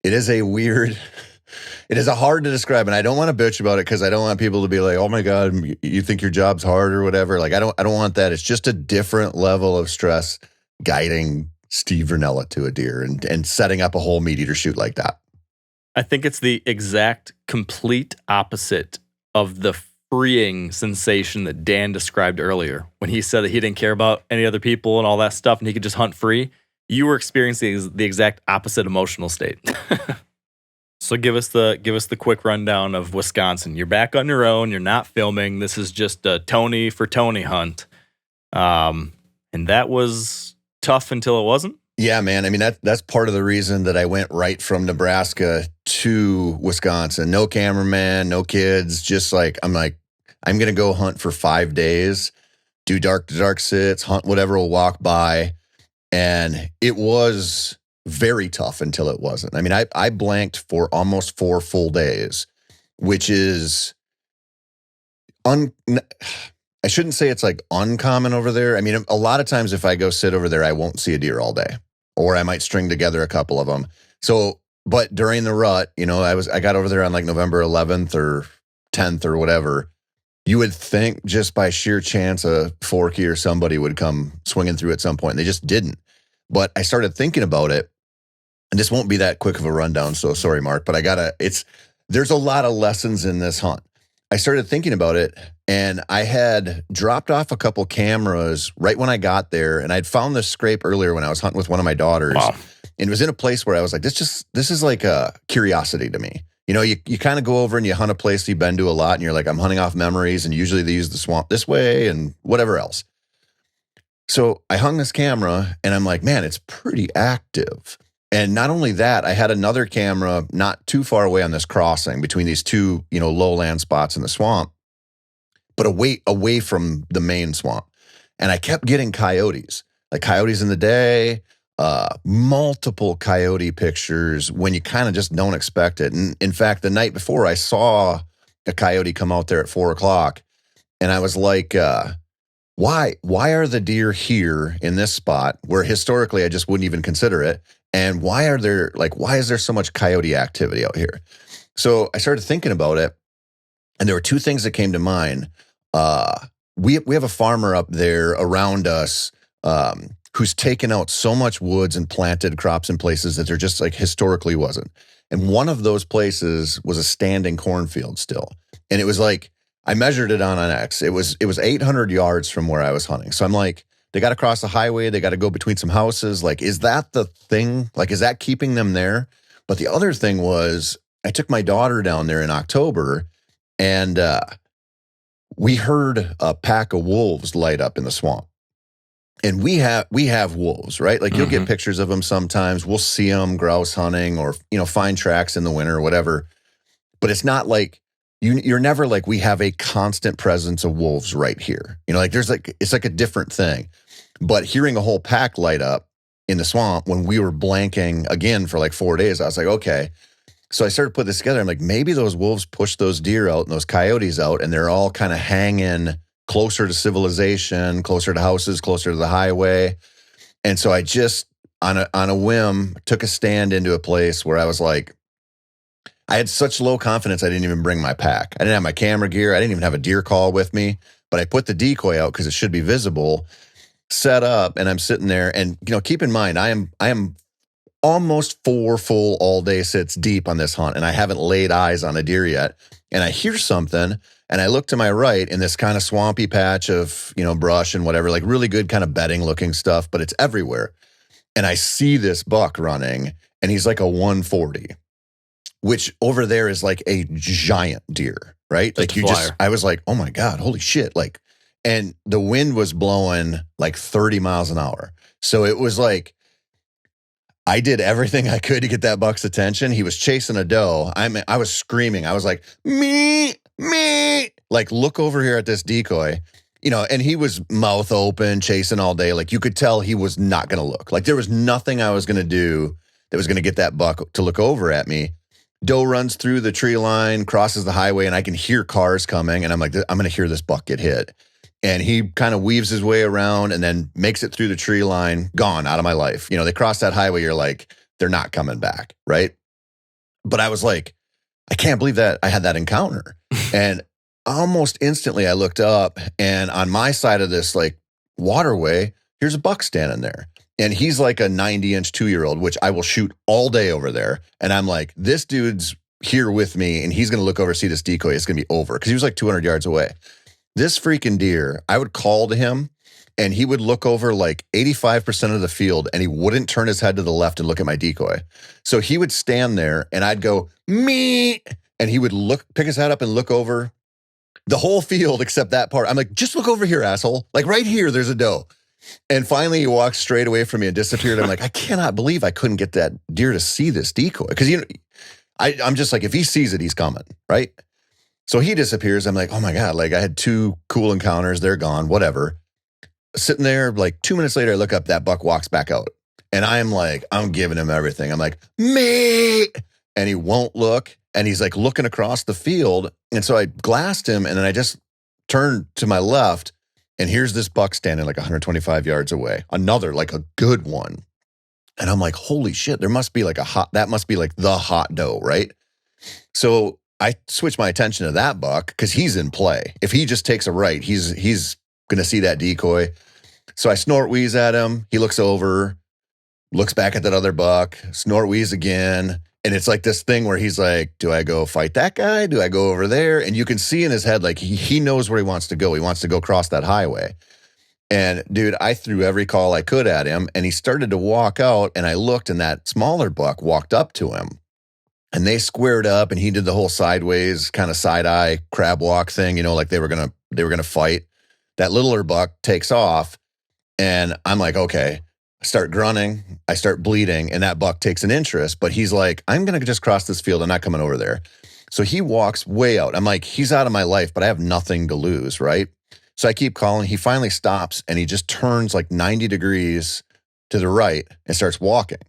It is a hard to describe, and I don't want to bitch about it, because I don't want people to be like, oh my God, you think your job's hard or whatever. Like, I don't want that. It's just a different level of stress guiding Steve Vernella to a deer and setting up a whole MeatEater shoot like that. I think it's the exact complete opposite of the freeing sensation that Dan described earlier when he said that he didn't care about any other people and all that stuff and he could just hunt free. You were experiencing the exact opposite emotional state. So give us the quick rundown of Wisconsin. You're back on your own. You're not filming. This is just a Tony for Tony hunt. And that was tough until it wasn't. Yeah, man. I mean, that's part of the reason that I went right from Nebraska to Wisconsin. No cameraman, no kids. Just like, I'm going to go hunt for 5 days, do dark to dark sits, hunt whatever will walk by. And it was very tough until it wasn't. I mean, I blanked for almost 4 full days, which is I shouldn't say it's like uncommon over there. I mean, a lot of times if I go sit over there, I won't see a deer all day, or I might string together a couple of them. So, but during the rut, you know, I got over there on like November 11th or 10th or whatever. You would think just by sheer chance a Forky or somebody would come swinging through at some point, and they just didn't. But I started thinking about it, and this won't be that quick of a rundown, so sorry, Mark, but there's a lot of lessons in this hunt. I started thinking about it, and I had dropped off a couple cameras right when I got there, and I'd found this scrape earlier when I was hunting with one of my daughters. Wow. And it was in a place where I was like, this is like a curiosity to me. You know, you kind of go over and you hunt a place you've been to a lot, and you're like, I'm hunting off memories, and usually they use the swamp this way and whatever else. So I hung this camera, and I'm like, man, it's pretty active. And not only that, I had another camera not too far away on this crossing between these two, you know, lowland spots in the swamp, but away from the main swamp. And I kept getting coyotes, like coyotes in the day, multiple coyote pictures when you kind of just don't expect it. And in fact, the night before, I saw a coyote come out there at 4:00, and I was like, why are the deer here in this spot where historically I just wouldn't even consider it? And why is there so much coyote activity out here? So I started thinking about it, and there were two things that came to mind. We have a farmer up there around us who's taken out so much woods and planted crops in places that there just like historically wasn't. And one of those places was a standing cornfield still. And it was like, I measured it on an X. It was 800 yards from where I was hunting. So I'm like, they got to cross the highway. They got to go between some houses. Like, is that the thing? Like, is that keeping them there? But the other thing was, I took my daughter down there in October, and we heard a pack of wolves light up in the swamp. And we have wolves, right? Like, you'll get pictures of them sometimes. We'll see them grouse hunting, or, you know, find tracks in the winter or whatever. But it's not like, you're never like, we have a constant presence of wolves right here. You know, like it's like a different thing. But hearing a whole pack light up in the swamp when we were blanking again for like 4 days, I was like, okay. So I started putting this together. I'm like, maybe those wolves pushed those deer out and those coyotes out, and they're all kind of hanging closer to civilization, closer to houses, closer to the highway. And so I just, on a whim, took a stand into a place where I was like, I had such low confidence I didn't even bring my pack. I didn't have my camera gear. I didn't even have a deer call with me. But I put the decoy out because it should be visible, set up, and I'm sitting there. And, you know, keep in mind, I am almost 4 full all-day sits deep on this hunt, and I haven't laid eyes on a deer yet. And I hear something, and I look to my right in this kind of swampy patch of, you know, brush and whatever, like really good kind of bedding-looking stuff, but it's everywhere. And I see this buck running, and he's like a 140. Which over there is like a giant deer, right? Like I was like, oh my God, holy shit. Like, and the wind was blowing like 30 miles an hour. So it was like, I did everything I could to get that buck's attention. He was chasing a doe. I was screaming. I was like, me, like, look over here at this decoy, you know, and he was mouth open, chasing all day. Like, you could tell he was not going to look. Like, there was nothing I was going to do that was going to get that buck to look over at me. Doe runs through the tree line, crosses the highway, and I can hear cars coming. And I'm like, I'm going to hear this buck get hit. And he kind of weaves his way around and then makes it through the tree line, gone out of my life. You know, they cross that highway, you're like, they're not coming back, right? But I was like, I can't believe that I had that encounter. And almost instantly I looked up, and on my side of this like waterway, here's a buck standing there. And he's like a 90-inch 2-year-old, which I will shoot all day over there. And I'm like, this dude's here with me, and he's going to look over, see this decoy. It's going to be over, because he was like 200 yards away. This freaking deer, I would call to him, and he would look over like 85% of the field, and he wouldn't turn his head to the left and look at my decoy. So he would stand there, and I'd go, me, and he would pick his head up and look over the whole field except that part. I'm like, just look over here, asshole. Like, right here, there's a doe. And finally, he walked straight away from me and disappeared. I'm like, I cannot believe I couldn't get that deer to see this decoy. Because, you know, I'm just like, if he sees it, he's coming, right? So he disappears. I'm like, oh my God, like I had 2 cool encounters. They're gone, whatever. Sitting there, like 2 minutes later, I look up, that buck walks back out. And I'm giving him everything. I'm like, mate. And he won't look. And he's like looking across the field. And so I glassed him and then I just turned to my left. And here's this buck standing like 125 yards away. Another, like a good one. And I'm like, holy shit, there must be like that must be like the hot doe, right? So I switched my attention to that buck because he's in play. If he just takes a right, he's going to see that decoy. So I snort wheeze at him. He looks over, looks back at that other buck, snort wheeze again. And it's like this thing where he's like, do I go fight that guy? Do I go over there? And you can see in his head, like he knows where he wants to go. He wants to go across that highway. And dude, I threw every call I could at him and he started to walk out and I looked and that smaller buck walked up to him and they squared up and he did the whole sideways kind of side eye crab walk thing, you know, like they were going to fight. That littler buck takes off and I'm like, okay. I start grunting, I start bleeding, and that buck takes an interest, but he's like, I'm going to just cross this field. I'm not coming over there. So he walks way out. I'm like, he's out of my life, but I have nothing to lose, right? So I keep calling. He finally stops, and he just turns like 90 degrees to the right and starts walking.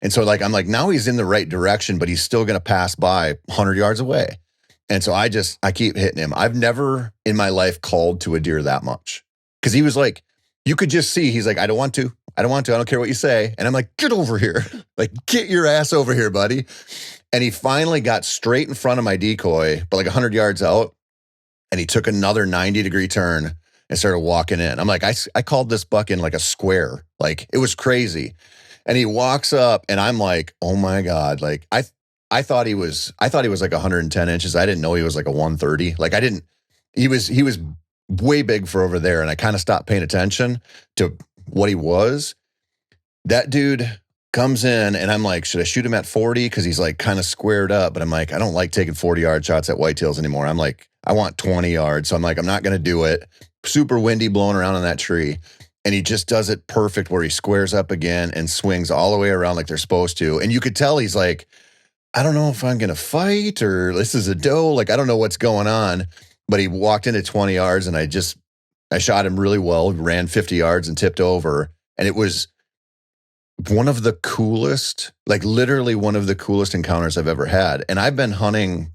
And so like I'm like, now he's in the right direction, but he's still going to pass by 100 yards away. And so I keep hitting him. I've never in my life called to a deer that much because he was like, you could just see, he's like, I don't want to. I don't care what you say. And I'm like, get over here. Like, get your ass over here, buddy. And he finally got straight in front of my decoy, but like 100 yards out. And he took another 90-degree turn and started walking in. I'm like, I called this buck in like a square. Like, it was crazy. And he walks up and I'm like, oh my God. Like, I thought he was like 110 inches. I didn't know he was like a 130. Like, he was way big for over there. And I kind of stopped paying attention to what he was. That dude comes in and I'm like, should I shoot him at 40? Because he's like kind of squared up. But I'm like, I don't like taking 40-yard shots at whitetails anymore. I'm like, I want 20 yards. So I'm like, I'm not going to do it. Super windy blowing around on that tree. And he just does it perfect where he squares up again and swings all the way around like they're supposed to. And you could tell he's like, I don't know if I'm going to fight or this is a doe. Like, I don't know what's going on. But he walked into 20 yards and I shot him really well, ran 50 yards and tipped over. And it was one of the coolest, like literally one of the coolest encounters I've ever had. And I've been hunting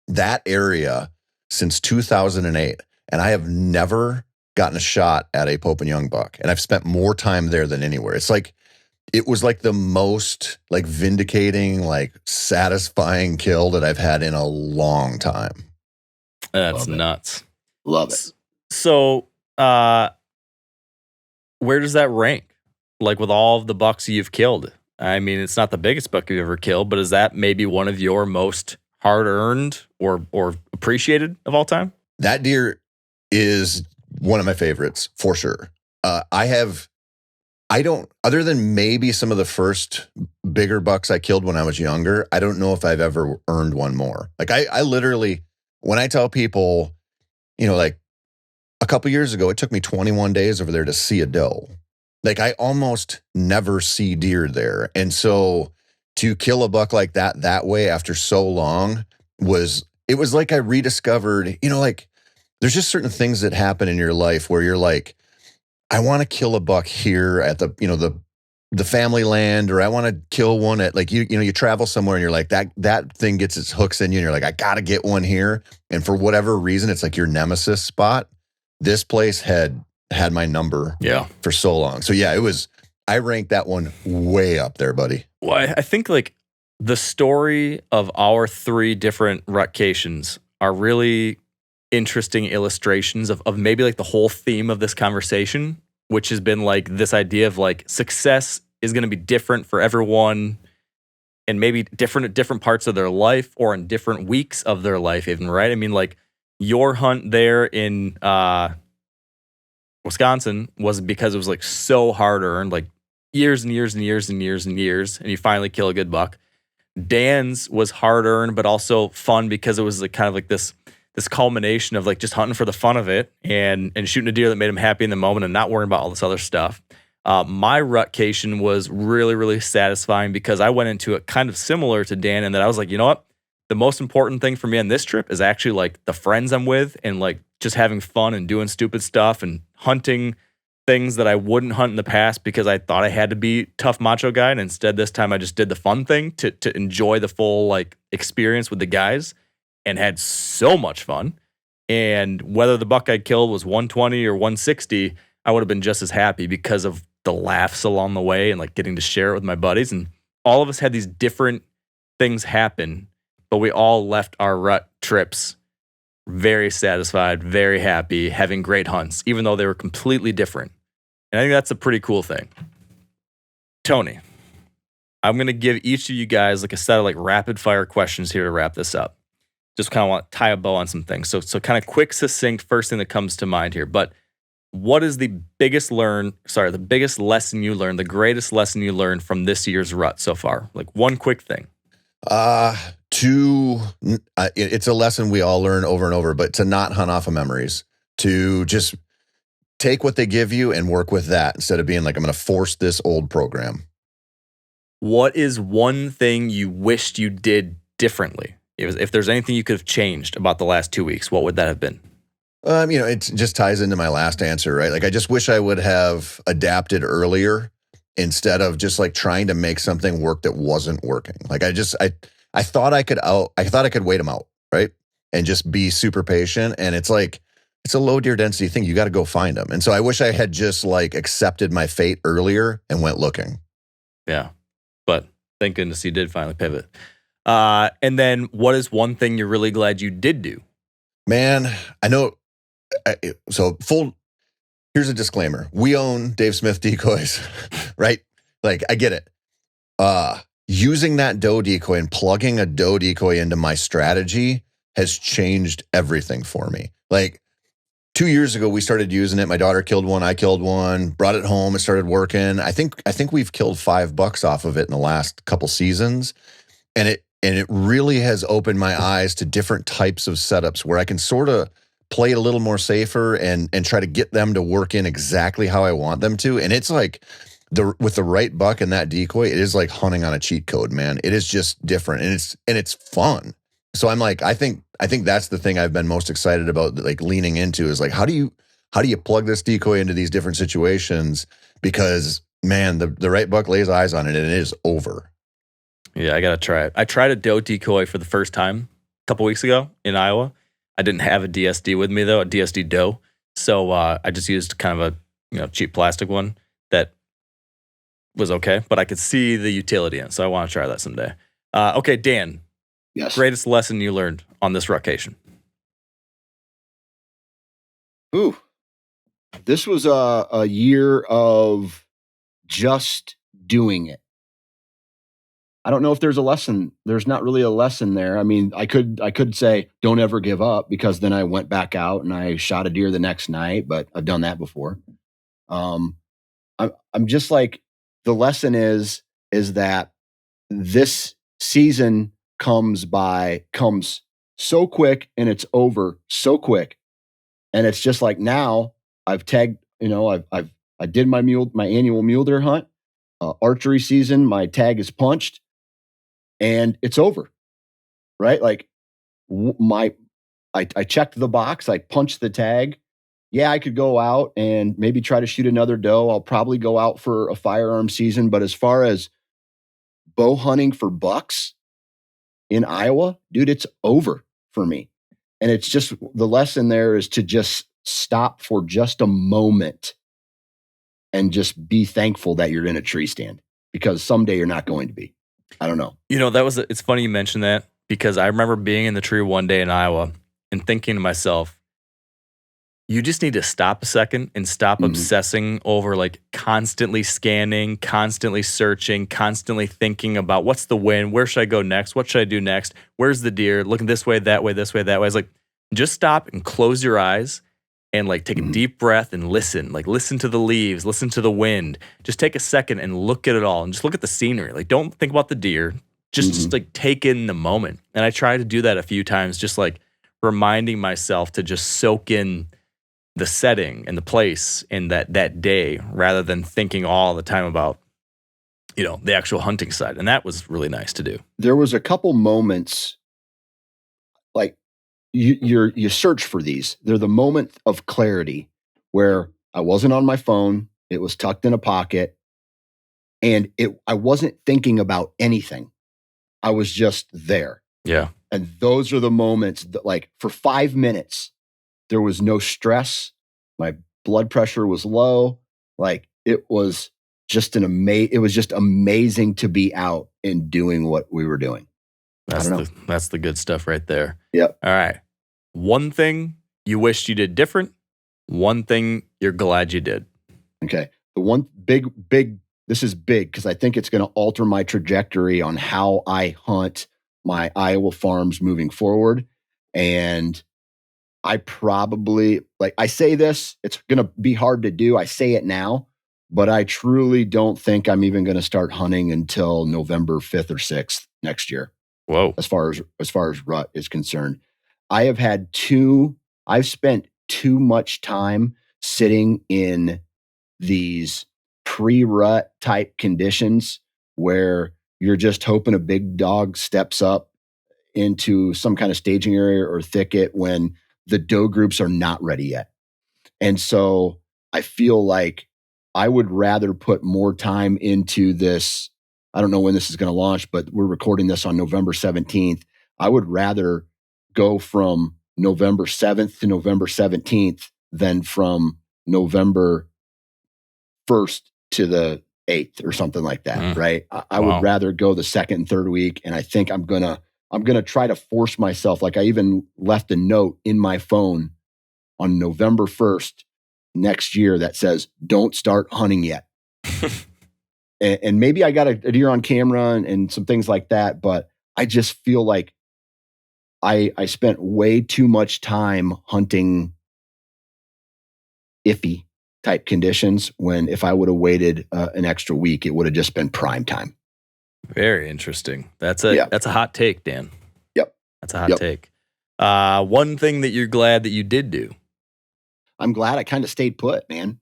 that area since 2008. And I have never gotten a shot at a Pope and Young buck. And I've spent more time there than anywhere. It was like the most like vindicating, like satisfying kill that I've had in a long time. That's nuts. Love it. So, where does that rank? Like with all of the bucks you've killed? I mean, it's not the biggest buck you've ever killed, but is that maybe one of your most hard-earned or appreciated of all time? That deer is one of my favorites for sure. Other than maybe some of the first bigger bucks I killed when I was younger, I don't know if I've ever earned one more. Like I literally, when I tell people, you know, like a couple years ago, it took me 21 days over there to see a doe. Like I almost never see deer there. And so to kill a buck like that way after so long was like I rediscovered, you know, like there's just certain things that happen in your life where you're like, I want to kill a buck here at the, you know, the family land, or I want to kill one at like, you know, you travel somewhere and you're like that thing gets its hooks in you and you're like, I got to get one here. And for whatever reason, it's like your nemesis spot. This place had my number for so long. So yeah, I ranked that one way up there, buddy. Well, I think like the story of our 3 different rutcations are really interesting illustrations of maybe like the whole theme of this conversation, which has been like this idea of like success is going to be different for everyone and maybe different at different parts of their life or in different weeks of their life even, right? I mean, like your hunt there in Wisconsin was because it was like so hard earned, like years and years and years and years and years, and you finally kill a good buck. Dan's was hard earned, but also fun because it was like kind of like this culmination of like just hunting for the fun of it and shooting a deer that made him happy in the moment and not worrying about all this other stuff. My rutcation was really, really satisfying because I went into it kind of similar to Dan in that I was like, you know what? The most important thing for me on this trip is actually like the friends I'm with and like just having fun and doing stupid stuff and hunting things that I wouldn't hunt in the past because I thought I had to be tough macho guy. And instead this time I just did the fun thing to enjoy the full like experience with the guys and had so much fun. And whether the buck I killed was 120 or 160, I would have been just as happy because of the laughs along the way and like getting to share it with my buddies. And all of us had these different things happen, but we all left our rut trips very satisfied, very happy, having great hunts, even though they were completely different. And I think that's a pretty cool thing. Tony, I'm going to give each of you guys like a set of like rapid fire questions here to wrap this up. Just kind of want to tie a bow on some things. So kind of quick, succinct, first thing that comes to mind here. But what is the biggest lesson you learned, the greatest lesson you learned from this year's rut so far? Like one quick thing. It's a lesson we all learn over and over, but to not hunt off of memories, to just take what they give you and work with that instead of being like, I'm going to force this old program. What is one thing you wished you did differently? If there's anything you could have changed about the last 2 weeks, what would that have been? It just ties into my last answer, right? Like, I just wish I would have adapted earlier instead of just like trying to make something work that wasn't working. Like, I thought I could wait them out, right? And just be super patient. And it's like, it's a low deer density thing. You got to go find them. And so I wish I had just like accepted my fate earlier and went looking. Yeah. But thank goodness you did finally pivot. And then what is one thing you're really glad you did do? Man, I know. Here's a disclaimer. We own Dave Smith decoys, right? Like, I get it. Using that doe decoy and plugging a doe decoy into my strategy has changed everything for me. Like 2 years ago, we started using it. My daughter killed one. I killed one, brought it home. It started working. I think we've killed 5 bucks off of it in the last couple seasons. And it really has opened my eyes to different types of setups where I can sort of play it a little more safer and try to get them to work in exactly how I want them to. And it's like with the right buck and that decoy, it is like hunting on a cheat code, man. It is just different and it's fun. So I'm like, I think that's the thing I've been most excited about, like leaning into is like, how do you plug this decoy into these different situations? Because man, the right buck lays eyes on it and it is over. Yeah, I got to try it. I tried a doe decoy for the first time a couple weeks ago in Iowa. I didn't have a DSD with me though, a DSD doe. So I just used kind of a cheap plastic one that was okay, but I could see the utility in it. So I want to try that someday. Okay, Dan. Yes. Greatest lesson you learned on this Rutcation? Ooh, this was a year of just doing it. I don't know if there's a lesson. There's not really a lesson there. I mean, I could say don't ever give up, because then I went back out and I shot a deer the next night, but I've done that before. I'm just like, the lesson is that this season comes so quick and it's over so quick. And it's just like, now I've tagged, I did my annual mule deer hunt, archery season, my tag is punched and it's over, right? Like I checked the box, I punched the tag. Yeah, I could go out and maybe try to shoot another doe. I'll probably go out for a firearm season. But as far as bow hunting for bucks in Iowa, dude, it's over for me. And it's just, the lesson there is to just stop for just a moment and just be thankful that you're in a tree stand, because someday you're not going to be. I don't know. It's funny you mentioned that, because I remember being in the tree one day in Iowa and thinking to myself, you just need to stop a second and stop obsessing over like constantly scanning, constantly searching, constantly thinking about what's the wind, where should I go next, what should I do next, where's the deer, looking this way, that way, this way, that way. It's like, just stop and close your eyes and like take a deep breath and listen. Like, listen to the leaves, listen to the wind. Just take a second and look at it all and just look at the scenery. Like, don't think about the deer. Just like take in the moment. And I try to do that a few times, just like reminding myself to just soak in the setting and the place and that day, rather than thinking all the time about, the actual hunting side. And that was really nice to do. There was a couple moments, like you search for these. They're the moment of clarity where I wasn't on my phone. It was tucked in a pocket. And I wasn't thinking about anything. I was just there. Yeah. And those are the moments that, like, for 5 minutes, there was no stress. My blood pressure was low. Like, it was just amazing to be out and doing what we were doing. That's the good stuff right there. Yep. All right. One thing you wished you did different. One thing you're glad you did. Okay. The one big, this is big because I think it's going to alter my trajectory on how I hunt my Iowa farms moving forward. And I probably, like, I say this, it's going to be hard to do. I say it now, but I truly don't think I'm even going to start hunting until November 5th or 6th next year. Whoa. As far as rut is concerned, I've spent too much time sitting in these pre-rut type conditions where you're just hoping a big dog steps up into some kind of staging area or thicket when the doe groups are not ready yet. And so I feel like I would rather put more time into this. I don't know when this is going to launch, but we're recording this on November 17th. I would rather go from November 7th to November 17th than from November 1st to the 8th or something like that, right? I would rather go the second and third week. And I think I'm going to try to force myself. Like, I even left a note in my phone on November 1st next year that says, don't start hunting yet. And maybe I got a deer on camera and some things like that, but I just feel like I spent way too much time hunting iffy type conditions when if I would have waited an extra week, it would have just been prime time. Very interesting. That's a hot take, Dan. Yep. That's a hot take. One thing that you're glad that you did do. I'm glad I kind of stayed put, man.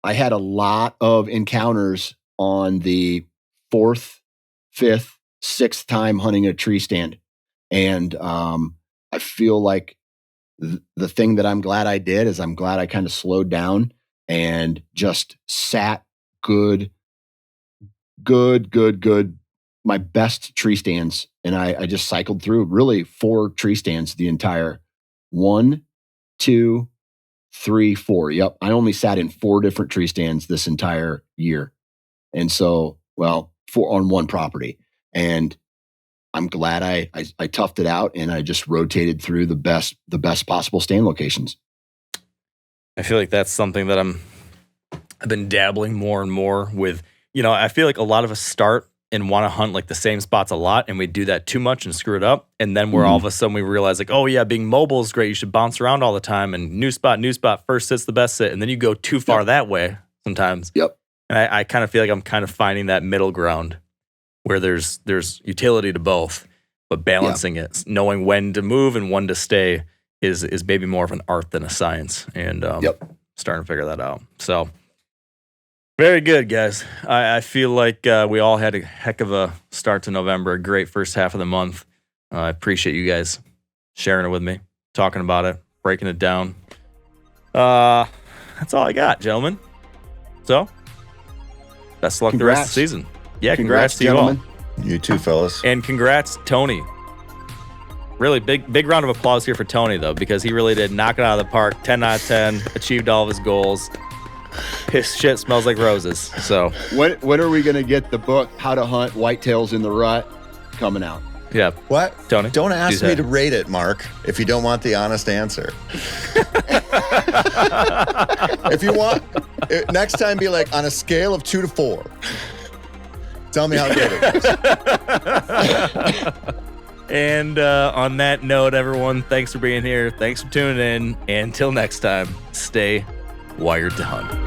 I had a lot of encounters on the 4th, 5th, 6th time hunting a tree stand. And I feel like the thing that I'm glad I did is I'm glad I kind of slowed down and just sat good, my best tree stands. And I just cycled through really 4 tree stands the entire 1, 2, 3, 4. Yep. I only sat in 4 different tree stands this entire year. And so, 4 on one property. And I'm glad I toughed it out and I just rotated through the best possible stand locations. I feel like that's something that I've been dabbling more and more with. You know, I feel like a lot of us start and want to hunt like the same spots a lot, and we do that too much and screw it up. And then all of a sudden we realize, like, oh yeah, being mobile is great. You should bounce around all the time, and new spot, first sit's the best sit. And then you go too far that way sometimes. Yep. And I kind of feel like I'm kind of finding that middle ground where there's utility to both, but balancing it, knowing when to move and when to stay is maybe more of an art than a science. And starting to figure that out. So very good, guys. I feel like we all had a heck of a start to November, a great first half of the month. I appreciate you guys sharing it with me, talking about it, breaking it down. That's all I got, gentlemen. So, best of luck the rest of the season. Yeah, congrats to gentlemen. You all. You too, fellas. And congrats, Tony. Really big round of applause here for Tony, though, because he really did knock it out of the park. 10 out of 10, achieved all of his goals. His shit smells like roses. So when are we going to get the book, How to Hunt Whitetails in the Rut, coming out? Yeah. What? Tony? Don't ask me to rate it, Mark, if you don't want the honest answer. If you want, next time be like, on a scale of 2 to 4. Tell me how good it is. And on that note, everyone, thanks for being here. Thanks for tuning in. And until next time, stay wired to hunt.